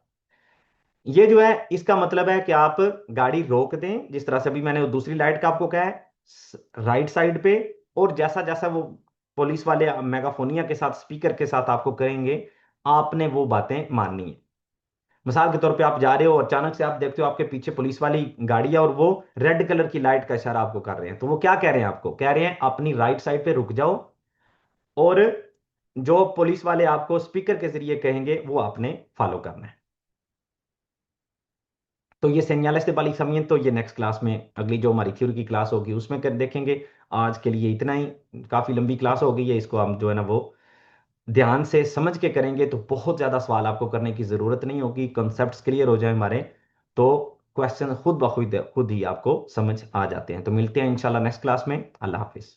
ये जो है इसका मतलब है कि आप गाड़ी रोक दें, जिस तरह से अभी मैंने वो दूसरी लाइट का आपको कहा है राइट साइड पे। और जैसा जैसा वो पुलिस वाले मेगाफोनिया के साथ, स्पीकर के साथ आपको कहेंगे, आपने वो बातें माननी है। मिसाल के तौर पे आप जा रहे हो और अचानक से आप देखते हो आपके पीछे पुलिस वाली गाड़ी है, और वो रेड कलर की लाइट का इशारा आपको कर रहे हैं, तो वो क्या कह रहे हैं? आपको कह रहे हैं अपनी राइट साइड पे रुक जाओ, और जो पुलिस वाले आपको स्पीकर के जरिए कहेंगे वो आपने फॉलो करना है। तो ये सेनियालेस de balizamiento, ये नेक्स्ट क्लास में, अगली जो हमारी थ्योरी की क्लास होगी उसमें कर देखेंगे। आज के लिए इतना ही, काफी लंबी क्लास हो गई है, इसको हम जो है ना वो ध्यान से समझ के करेंगे तो बहुत ज्यादा सवाल आपको करने की जरूरत नहीं होगी, कॉन्सेप्ट्स क्लियर हो जाए हमारे, तो क्वेश्चन खुद ब खुद खुद ही आपको समझ आ जाते हैं। तो मिलते हैं इंशाल्लाह नेक्स्ट क्लास में। अल्लाह हाफिज।